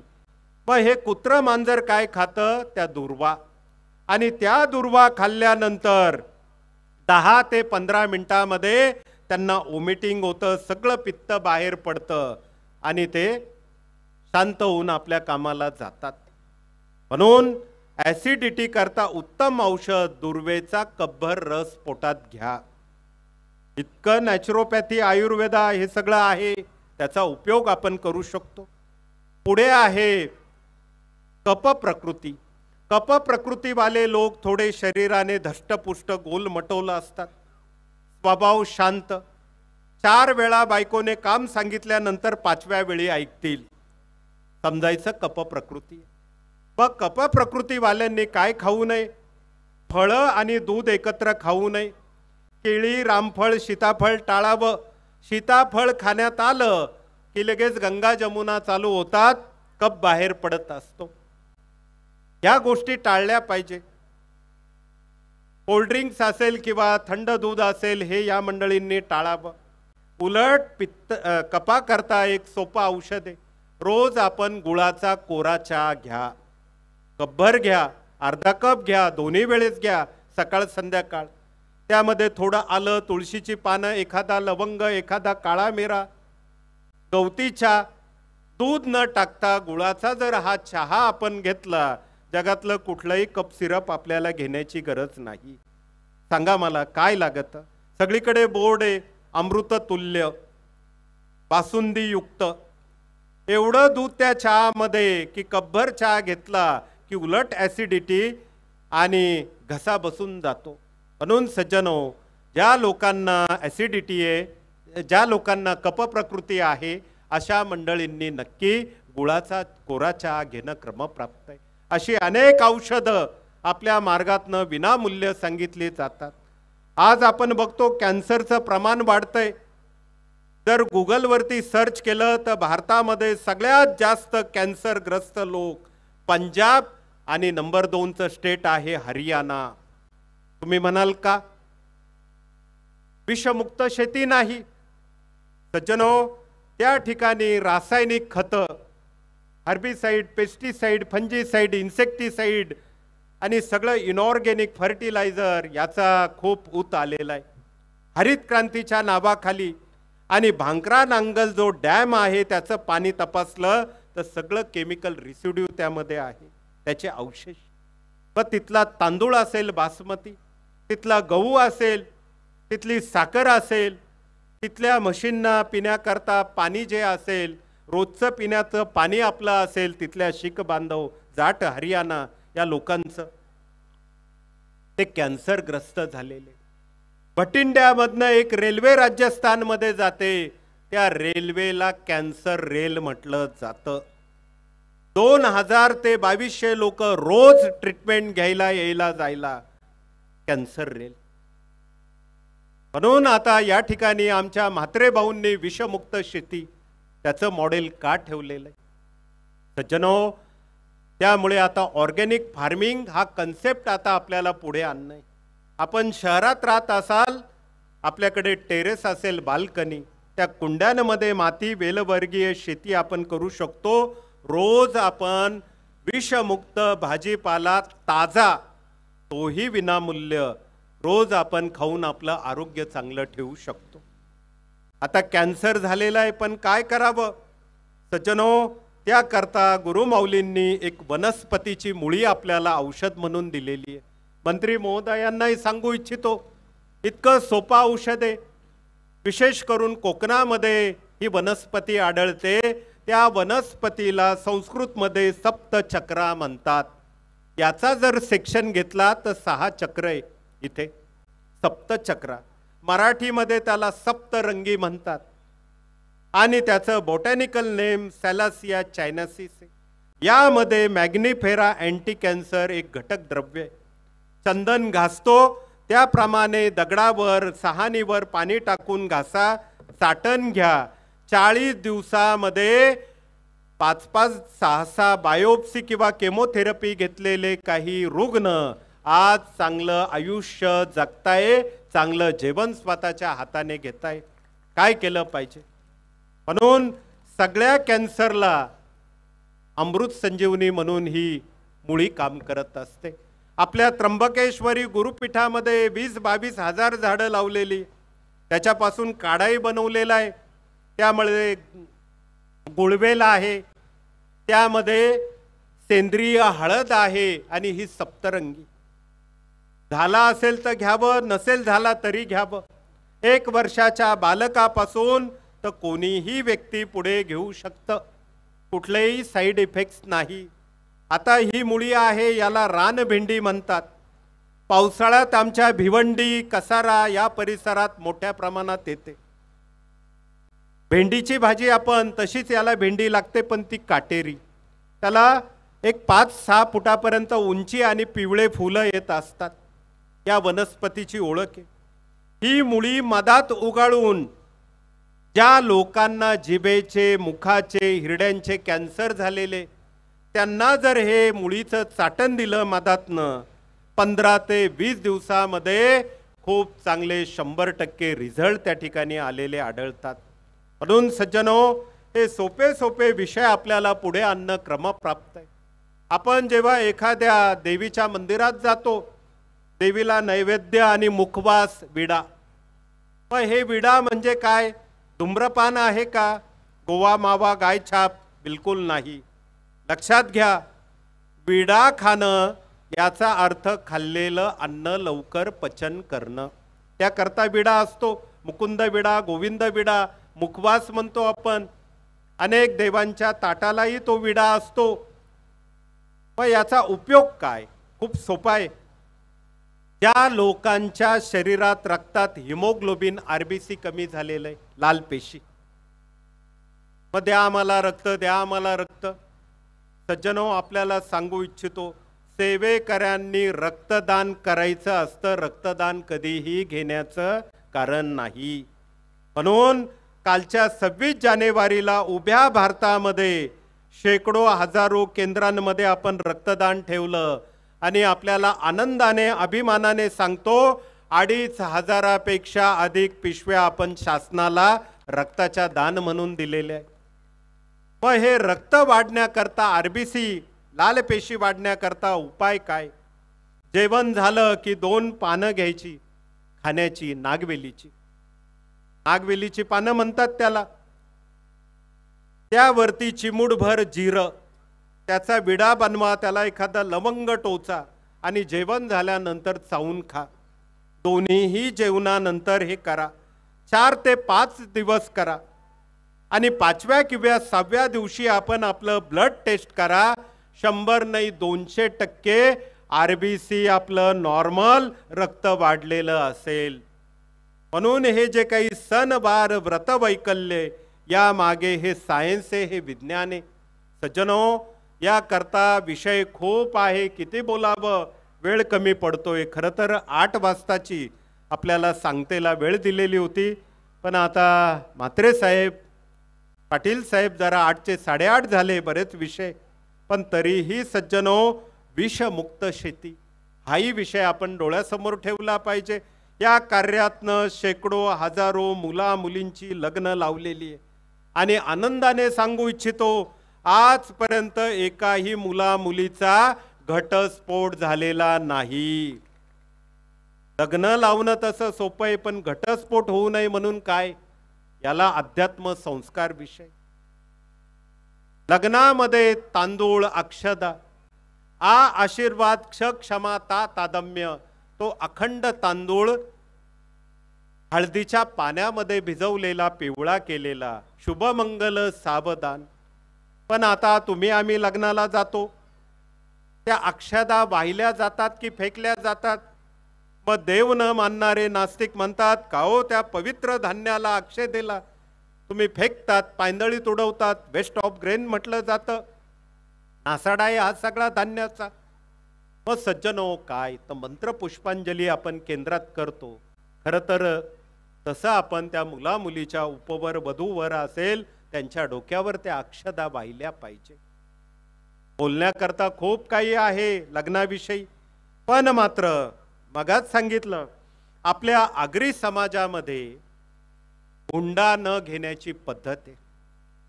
[SPEAKER 2] मग हे कुत्र मांजर काय खातं? त्या दुर्वा. आणि त्या दुर्वा खाल्ल्यानंतर 10 ते 15 मिनिटांमध्ये त्यांना ओमिटिंग होतं, सगळं पित्त बाहेर पडतं आणि ते शांत होऊन आपल्या कामाला जातात. म्हणून ॲसिडिटी करता उत्तम औषध दुर्वेचा कब्बर रस पोटात घ्या. इतकं नॅचरोपॅथी, आयुर्वेदा हे सगळं आहे, त्याचा उपयोग आपण करू शकतो. पुढे आहे कप प्रकृती. कप प्रकृतीवाले लोक थोडे शरीराने धष्टपुष्ट गोलमटोल असतात, स्वभाव शांत. 4 वेळा बायकोने काम सांगितल्यानंतर 5व्या वेळी ऐकतील, समजायचं कप प्रकृती. मग कप प्रकृतीवाल्यांनी काय खाऊ नये? फळं आणि दूध एकत्र खाऊ नये. केळी, रामफळ, सीताफळ टाळावं. सीताफळ खाण्यात आलं की लगेच गंगा जमुना चालू होतात, कप बाहेर पडत असतो. या गोष्टी टाळल्या पाहिजे. कोल्ड्रिंक्स असेल किंवा थंड दूध असेल हे या मंडळींनी टाळावं. उलट कपाकरता एक सोपं औषध आहे. रोज आपण गुळाचा कोरा चहा घ्या. कपभर घ्या, अर्धा कप घ्या, दोन्ही वेळेस घ्या, सकाळ संध्याकाळ. त्यामध्ये थोडं आलं, तुळशीची पानं, एखादा लवंग, एखादा काळा मिरा, गवती चहा, दूध न टाकता गुळाचा जर हा चहा आपण घेतला, जगातलं कुठलंही कप सिरप आपल्याला घेण्याची गरज नाही. सांगा मला काय लागतं? सगळीकडे बोर्ड आहे, अमृत तुल्य, बासुंदी युक्त. एवढं दूध त्या चहामध्ये की कपभर चहा घेतला की उलट ॲसिडिटी आणि घसा बसून जातो. म्हणून सज्जनो, ज्या लोकांना ॲसिडिटी आहे, ज्या लोकांना कफ प्रकृती आहे, अशा मंडळींनी नक्की गुळाचा कोरा चहा घेणं क्रमप्राप्त आहे. अशी अनेक औषधं आपल्या मार्गातनं विनामूल्य सांगितली जातात. आज आपण बघतो कॅन्सरचं प्रमाण वाढतंय. जर गुगलवरती सर्च केलं तर भारतामध्ये सगळ्यात जास्त कॅन्सरग्रस्त लोक पंजाब आणि नंबर 2चं स्टेट आहे हरियाणा. तुम्ही म्हणाल का विषमुक्त शेती नाही? सज्जनो, त्या ठिकाणी रासायनिक खतं, हर्बिसाइड, पेस्टिसाइड, फंजीसाइड, इन्सेक्टिसाइड आणि सगळं इनऑर्गॅनिक फर्टिलायझर याचा खूप ऊत आलेला आहे. हरित क्रांतीच्या नावाखाली आणि भांकरा नांगल जो डॅम आहे त्याचं पाणी तपासलं तर सगळं केमिकल रिसिड्यू त्यामध्ये आहे, त्याचे अवशेष. पण तिथला तांदूळ असेल बासमती, तिथला गहू असेल, तिथली साखर असेल, तिथल्या म्हशींना पिण्याकरता पाणी जे असेल, रोजचं पिण्याचं पाणी आपलं असेल, तिथल्या शीख बांधव, जाट, हरियाणा या लोकांचं ते कॅन्सरग्रस्त झालेले. भटिंड्यामधनं एक रेल्वे राजस्थानमध्ये जाते, त्या रेल्वेला कॅन्सर रेल म्हटलं जातं. 2000 ते 2200 लोक रोज ट्रीटमेंट घ्यायला यायला जायला कॅन्सर रेल. म्हणून आता या ठिकाणी आमच्या म्हात्रे भाऊंनी विषमुक्त शेती त्याचं मॉडेल का ठेवलेलं आहे? सज्जनो, त्यामुळे आता ऑर्गॅनिक फार्मिंग हा कन्सेप्ट आता आपल्याला पुढे आणणं आहे. आपण शहरात राहत असाल, आपल्याकडे टेरेस असेल, बाल्कनी, त्या कुंड्यांमध्ये माती वेलवर्गीय शेती आपण करू शकतो. रोज आपण विषमुक्त भाजीपाला ताजा, तोही विनामूल्य, रोज आपण खाऊन आपलं आरोग्य चांगलं ठेवू शकतो. आता कॅन्सर झालेला आहे, पण काय करावं सज्जनो? त्याकरता गुरुमाऊलींनी एक वनस्पतीची मुळी आपल्याला औषध म्हणून दिलेली आहे. मंत्री महोदयांनाही सांगू इच्छितो, इतकं सोपं औषध आहे. विशेष करून कोकणामध्ये ही वनस्पती आढळते. त्या वनस्पतीला संस्कृतमध्ये सप्तचक्रा म्हणतात. याचा जर सेक्शन घेतला तर 6 चक्र आहे इथे, सप्तचक्रा. मराठीमध्ये त्याला सप्तरंगी म्हणतात आणि त्याचं बॉटॅनिकल नेम सॅलासिया चायनासिस आहे. यामध्ये मॅग्निफेरा अँटी कॅन्सर एक घटक द्रव्य आहे. चंदन घासतो त्याप्रमाणे दगडावर, सहाणीवर पाणी टाकून घासा, चाटण घ्या. 40 दिवसामध्ये 5-5, 6-6 बायोप्सी किंवा केमोथेरपी घेतलेले काही रुग्ण आज चांगलं आयुष्य जगताय, चांगलं जेवण स्वतःच्या हाताने घेताय. काय केलं पाहिजे? म्हणून सगळ्या कॅन्सरला अमृत संजीवनी म्हणून ही मुळी काम करत असते. आपल्या त्र्यंबकेश्वरी गुरुपीठामध्ये 20-22 हजार झाडं लावलेली, त्याच्यापासून काढाही बनवलेला आहे. त्यामुळे गुळवेल आहे, त्यामध्ये सेंद्रिय हळद आहे आणि ही सप्तरंगी. झाला असेल तर घ्यावं, नसेल झाला तरी घ्यावं. 1 वर्षाच्या बालकापासून तर कोणीही व्यक्ती पुढे घेऊ शकतं, कुठलेही साईड इफेक्ट्स नाही. आता ही मुळी आहे, याला रानभेंडी म्हणतात. पावसाळ्यात आमच्या भिवंडी, कसारा या परिसरात मोठ्या प्रमाणात येते. भेंडीची भाजी आपण तशीच, याला भेंडी लागते पण ती काटेरी. त्याला एक 5-6 फुटापर्यंत उंची आणि पिवळे फुलं येत असतात. या वनस्पतीची ओळख आहे. ही मुळी मधात उगाळून ज्या लोकांना जिभेचे, मुखाचे, हिरड्यांचे कॅन्सर झालेले, त्यांना जर हे मुळीचं चाटण दिलं मधातनं, 15 ते 20 दिवसामध्ये खूप चांगले 100% रिझल्ट त्या ठिकाणी आलेले आढळतात. म्हणून सज्जनो, हे सोपे सोपे विषय आपल्याला पुढे आणणं क्रमप्राप्त आहे. आपण जेव्हा एखाद्या देवीच्या मंदिरात जातो, देवीला नैवेद्य आणि मुखवास विडा. पण हे विडा म्हणजे काय? धूम्रपान आहे का? गोवा मावा गाय छाप? बिलकुल नाही. लक्षात घ्या, विडा खाणं याचा अर्थ खाल्लेलं अन्न लवकर पचन करणं. त्याकरता विडा असतो. मुकुंद विडा, गोविंद विडा, मुखवास म्हणतो आपण. अनेक देवांच्या ताटालाही तो विडा असतो. मग याचा उपयोग काय? खूप सोपा आहे. ज्या लोकांच्या शरीरात रक्तात हिमोग्लोबिन RBC कमी झालेलं आहे, लाल पेशी, मग द्या आम्हाला रक्त, द्या आम्हाला रक्त. सज्जनो, आपल्याला सांगू इच्छितो, सेवेकऱ्यांनी रक्तदान करायचं असतं, रक्तदान कधीही घेण्याचं कारण नाही. म्हणून कालच्या 26 जानेवारीला उभ्या भारतामध्ये शेकडो हजारो केंद्रांमध्ये आपण रक्तदान ठेवलं आणि आपल्याला आनंदाने अभिमानाने सांगतो 2500पेक्षा अधिक पिशव्या आपण शासनाला रक्ताच्या दान म्हणून दिलेले आहे. मग हे रक्त वाढण्याकरता RBC लाल पेशी वाढण्याकरता उपाय काय? जेवण झालं की 2 पानं घ्यायची खाण्याची, नागवेलीची. नागवेलीची पानं म्हणतात त्याला. त्यावरती चिमूटभर जिरं, त्याचा विडा बनवा, त्याला एखादा लवंग टोचा आणि जेवण झाल्यानंतर चावून खा. दोन्हीही जेवणानंतर हे करा. 4 ते 5 दिवस करा आणि 5व्या किंवा 6व्या दिवशी आपण आपलं ब्लड टेस्ट करा. 100 नाही 200% RBC आपलं नॉर्मल रक्त वाढलेलं असेल. म्हणून हे जे काही सणवार व्रत वैकल्य या मागे हे सायन्स आहे, हे विज्ञान आहे. सज्जनो, याकरता विषय खूप आहे, किती बोलावं, वेळ कमी पडतोय. खरं तर 8 वाजताची आपल्याला सांगतेला वेळ दिलेली होती, पण आता म्हात्रे साहेब, पाटील साहेब जरा 8चे 8:30 झाले, बरेच विषय. पण तरीही सज्जनो, विषमुक्त शेती हाही विषय आपण डोळ्यासमोर ठेवला पाहिजे. या कार्यातनं शेकडो हजारो मुला मुलींची लग्न लावलेली आहे आणि आनंदाने सांगू इच्छितो, आजपर्यंत एकाही मुला मुलीचा घटस्फोट झालेला नाही. लग्न लावणं तसं सोपं आहे, पण घटस्फोट होऊ नये म्हणून काय? याला अध्यात्म संस्कार विषय. लग्नामध्ये तांदूळ, अक्षदा, आशीर्वाद, क्षमा, तादम्य, तो अखंड तांदूळ हळदीच्या पाण्यामध्ये भिजवलेला, पिवळा केलेला, शुभमंगल सावधान. पण आता तुम्ही आम्ही लग्नाला जातो, त्या अक्षदा वाहिल्या जातात की फेकल्या जातात? मग देव न मानणारे नास्तिक म्हणतात, का हो त्या पवित्र धान्याला, अक्षदेला तुम्ही फेकतात, पायंदळीत उडवतात, वेस्ट ऑफ ग्रेन म्हटलं जातं. नासाडा आहे हा सगळा धान्याचा. मग सज्जनो, काय तर मंत्र पुष्पांजली आपण केंद्रात करतो. खरं तर तसं आपण त्या मुला मुलीच्या उपवर, वधूवर असेल त्यांच्या डोक्यावर त्या अक्षदा वाहिल्या पाहिजे. बोलण्याकरता खूप काही आहे लग्नाविषयी, पण मात्र मगाच सांगितलं, आपल्या आगरी समाजामध्ये हुंडा न घेण्याची पद्धत आहे.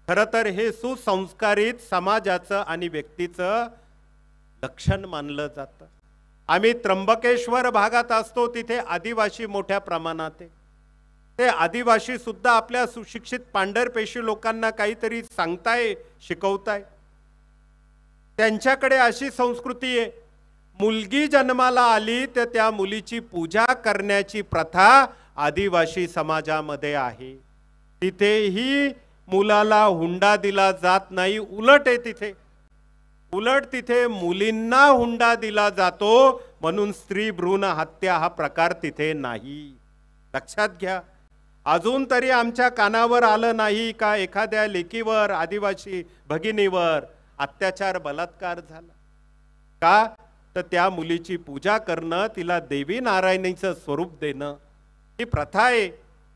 [SPEAKER 2] खरं तर हे सुसंस्कारित समाजाचं आणि व्यक्तीचं लक्षण मानलं जातं. आम्ही त्र्यंबकेश्वर भागात असतो, तिथे आदिवासी मोठ्या प्रमाणात आहे. ते आदिवासी सुद्धा आपल्या सुशिक्षित पांढरपेशी लोकांना काहीतरी सांगताय, शिकवताय. त्यांच्याकडे अशी संस्कृती आहे, मुलगी जन्माला आली तर त्या मुलीची पूजा करण्याची प्रथा आदिवासी समाजामध्ये आहे. तिथेही मुलाला हुंडा दिला जात नाही, उलट आहे तिथे. उलट तिथे मुलींना हुंडा दिला जातो, म्हणून स्त्री भ्रूण हत्या हा प्रकार तिथे नाही. लक्षात घ्या. अजून तरी आमच्या कानावर आलं नाही का एखाद्या लेकीवर, आदिवासी भगिनीवर अत्याचार, बलात्कार झाला. का तर त्या मुलीची पूजा करणं, तिला देवी नारायणीचं स्वरूप देणं ही प्रथा आहे.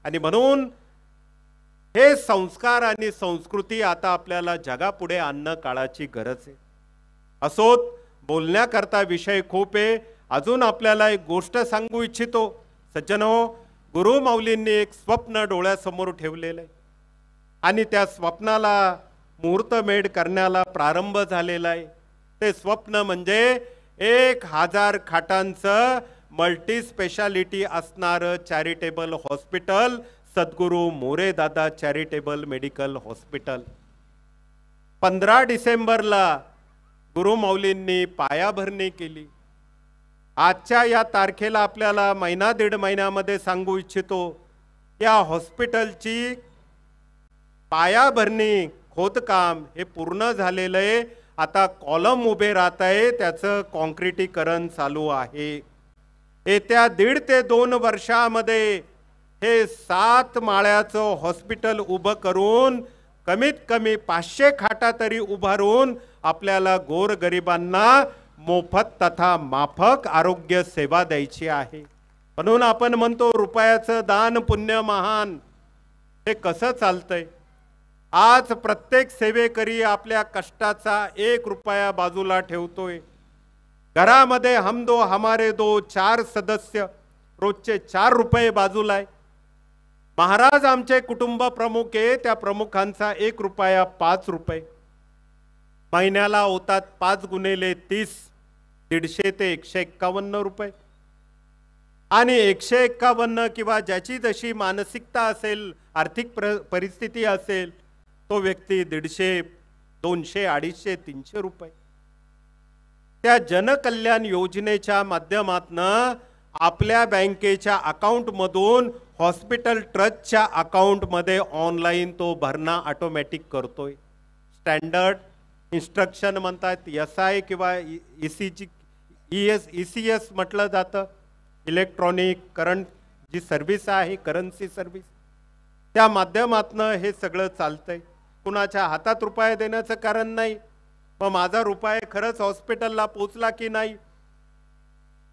[SPEAKER 2] आणि म्हणून हे संस्कार आणि संस्कृती आता आपल्याला जगापुढे आणणं काळाची गरज आहे. असोत, बोलण्याकरता विषय खूप आहे. अजून आपल्याला एक गोष्ट सांगू इच्छितो. सज्जनो, गुरु माऊलींनी एक स्वप्न डोळ्यासमोर ठेवलेलं आहे आणि त्या स्वप्नाला मुहूर्तमेढ करण्याला प्रारंभ झालेला आहे. ते स्वप्न म्हणजे 1000 खाटांचं मल्टी स्पेशालिटी असणारं चॅरिटेबल हॉस्पिटल, सद्गुरू मोरे दादा चॅरिटेबल मेडिकल हॉस्पिटल. 15 डिसेंबरला गुरु माऊलींनी पायाभरणी केली. आजच्या या तारखेला आपल्याला महिना दीड महिन्यामध्ये सांगू इच्छितो, या हॉस्पिटलची पायाभरणी खोदकाम हे पूर्ण झालेलं आहे. आता कॉलम उभे राहत आहे, त्याचं कॉन्क्रिटीकरण चालू आहे. येत्या 1.5 ते 2 वर्षामध्ये हे 7 माळ्याचं हॉस्पिटल उभं करून कमीत कमी 500 खाटा तरी उभारून आपल्याला गोरगरिबांना मोफत तथा माफक आरोग्य सेवा द्यायची आहे. म्हणून आपण म्हणतो रुपयाचं दान पुण्य महान. हे कसं चालतंय? आज प्रत्येक सेवेकरी आपल्या कष्टाचा 1 रुपया बाजूला ठेवतोय. घरामध्ये हम दो हमारे दो 4 सदस्य, रोजचे 4 रुपये बाजूला आहे. महाराज आमचे कुटुंब प्रमुख आहे, त्या प्रमुखांचा 1 रुपया 5 रुपये. महिन्याला होतात 5 गुणिले 30, 150 ते 151 रुपये. आणि 151 किंवा ज्याची जशी मानसिकता असेल, आर्थिक परिस्थिती असेल, तो व्यक्ती 150, 200, 250, 300 रुपये. त्या जनकल्याण योजनेच्या माध्यमातून आपल्या बँकेच्या अकाउंटमधून हॉस्पिटल ट्रस्टच्या अकाउंटमध्ये ऑनलाईन तो भरणा ऑटोमॅटिक करतोय. स्टँडर्ड इन्स्ट्रक्शन म्हणतात, SI किंवा ECS म्हटलं जातं, इलेक्ट्रॉनिक करंट जी सर्व्हिस आहे, करन्सी सर्व्हिस, त्या माध्यमातून हे सगळं चालतंय. कुणाच्या हातात रुपये देण्याचं कारण नाही. मग माझा रुपये खरंच हॉस्पिटलला पोचला की नाही?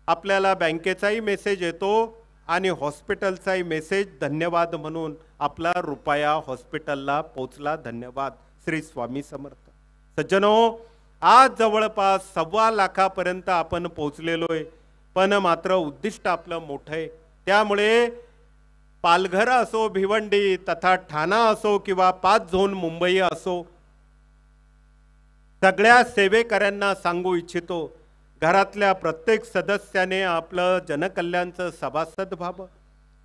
[SPEAKER 2] आपल्याला बँकेचाही मेसेज येतो आणि हॉस्पिटलचाही मेसेज, धन्यवाद म्हणून आपला रुपया हॉस्पिटलला पोचला, धन्यवाद. श्री स्वामी समर्थ. सज्जनो, आज जवळपास 1.25 लाखापर्यंत आपण पोचलेलो आहे. पण मात्र उद्दिष्ट आपलं मोठं आहे. त्यामुळे पालघर असो, भिवंडी तथा ठाणा असो किंवा 5 झोन मुंबई असो, सगळ्या सेवेकऱ्यांना सांगू इच्छितो, घरातल्या प्रत्येक सदस्याने आपलं जनकल्याणचं सभासद व्हावं.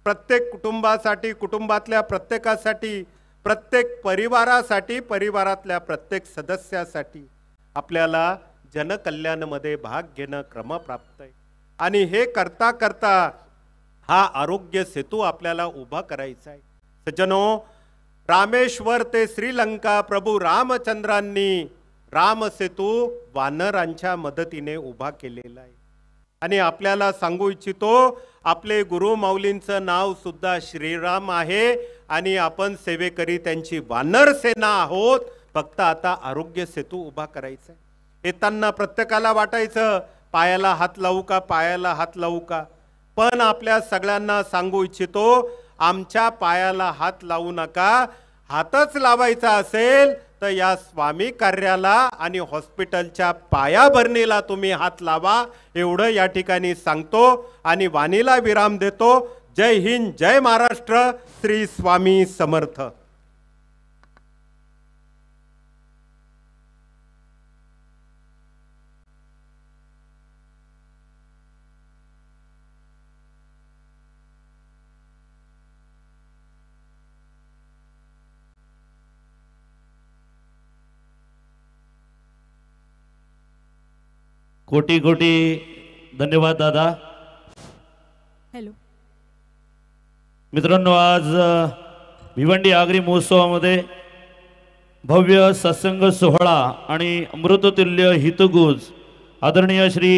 [SPEAKER 2] प्रत्येक कुटुंबासाठी, कुटुंबातल्या प्रत्येकासाठी, प्रत्येक परिवारासाठी, परिवारातल्या प्रत्येक सदस्यासाठी आपल्याला जनकल्याणमध्ये भाग घेणं क्रमप्राप्त आहे. आणि हे करता करता हा आरोग्य सेतू आपल्याला उभा करायचा आहे. सज्जनो, रामेश्वर ते श्रीलंका प्रभू रामचंद्रांनी राम सेतू वानरांच्या मदतीने उभा केलेला आहे. आणि आपल्याला सांगू इच्छितो, आपले गुरु माऊलींचं नाव सुद्धा श्रीराम आहे आणि आपण सेवेकरी त्यांची वानर सेना आहोत. फक्त आता आरोग्य सेतू उभा करायचा आहे. येताना प्रत्येकाला वाटायचं पायाला हात लावू का, पायाला हात लावू का? पण आपल्या सगळ्यांना सांगू इच्छितो, आमच्या पायाला हात लावू नका. हातच लावायचा असेल तर या स्वामी कार्याला आणि हॉस्पिटलच्या पायाभरणीला तुम्ही हात लावा, एवढं या ठिकाणी सांगतो आणि वाणीला विराम देतो. जय हिंद, जय महाराष्ट्र. श्री स्वामी समर्थ.
[SPEAKER 4] कोटी कोटी धन्यवाद दादा.
[SPEAKER 1] हॅलो
[SPEAKER 4] मित्रांनो, आज भिवंडी आगरी महोत्सवामध्ये भव्य सत्संग सोहळा आणि अमृततुल्य हितगुज आदरणीय श्री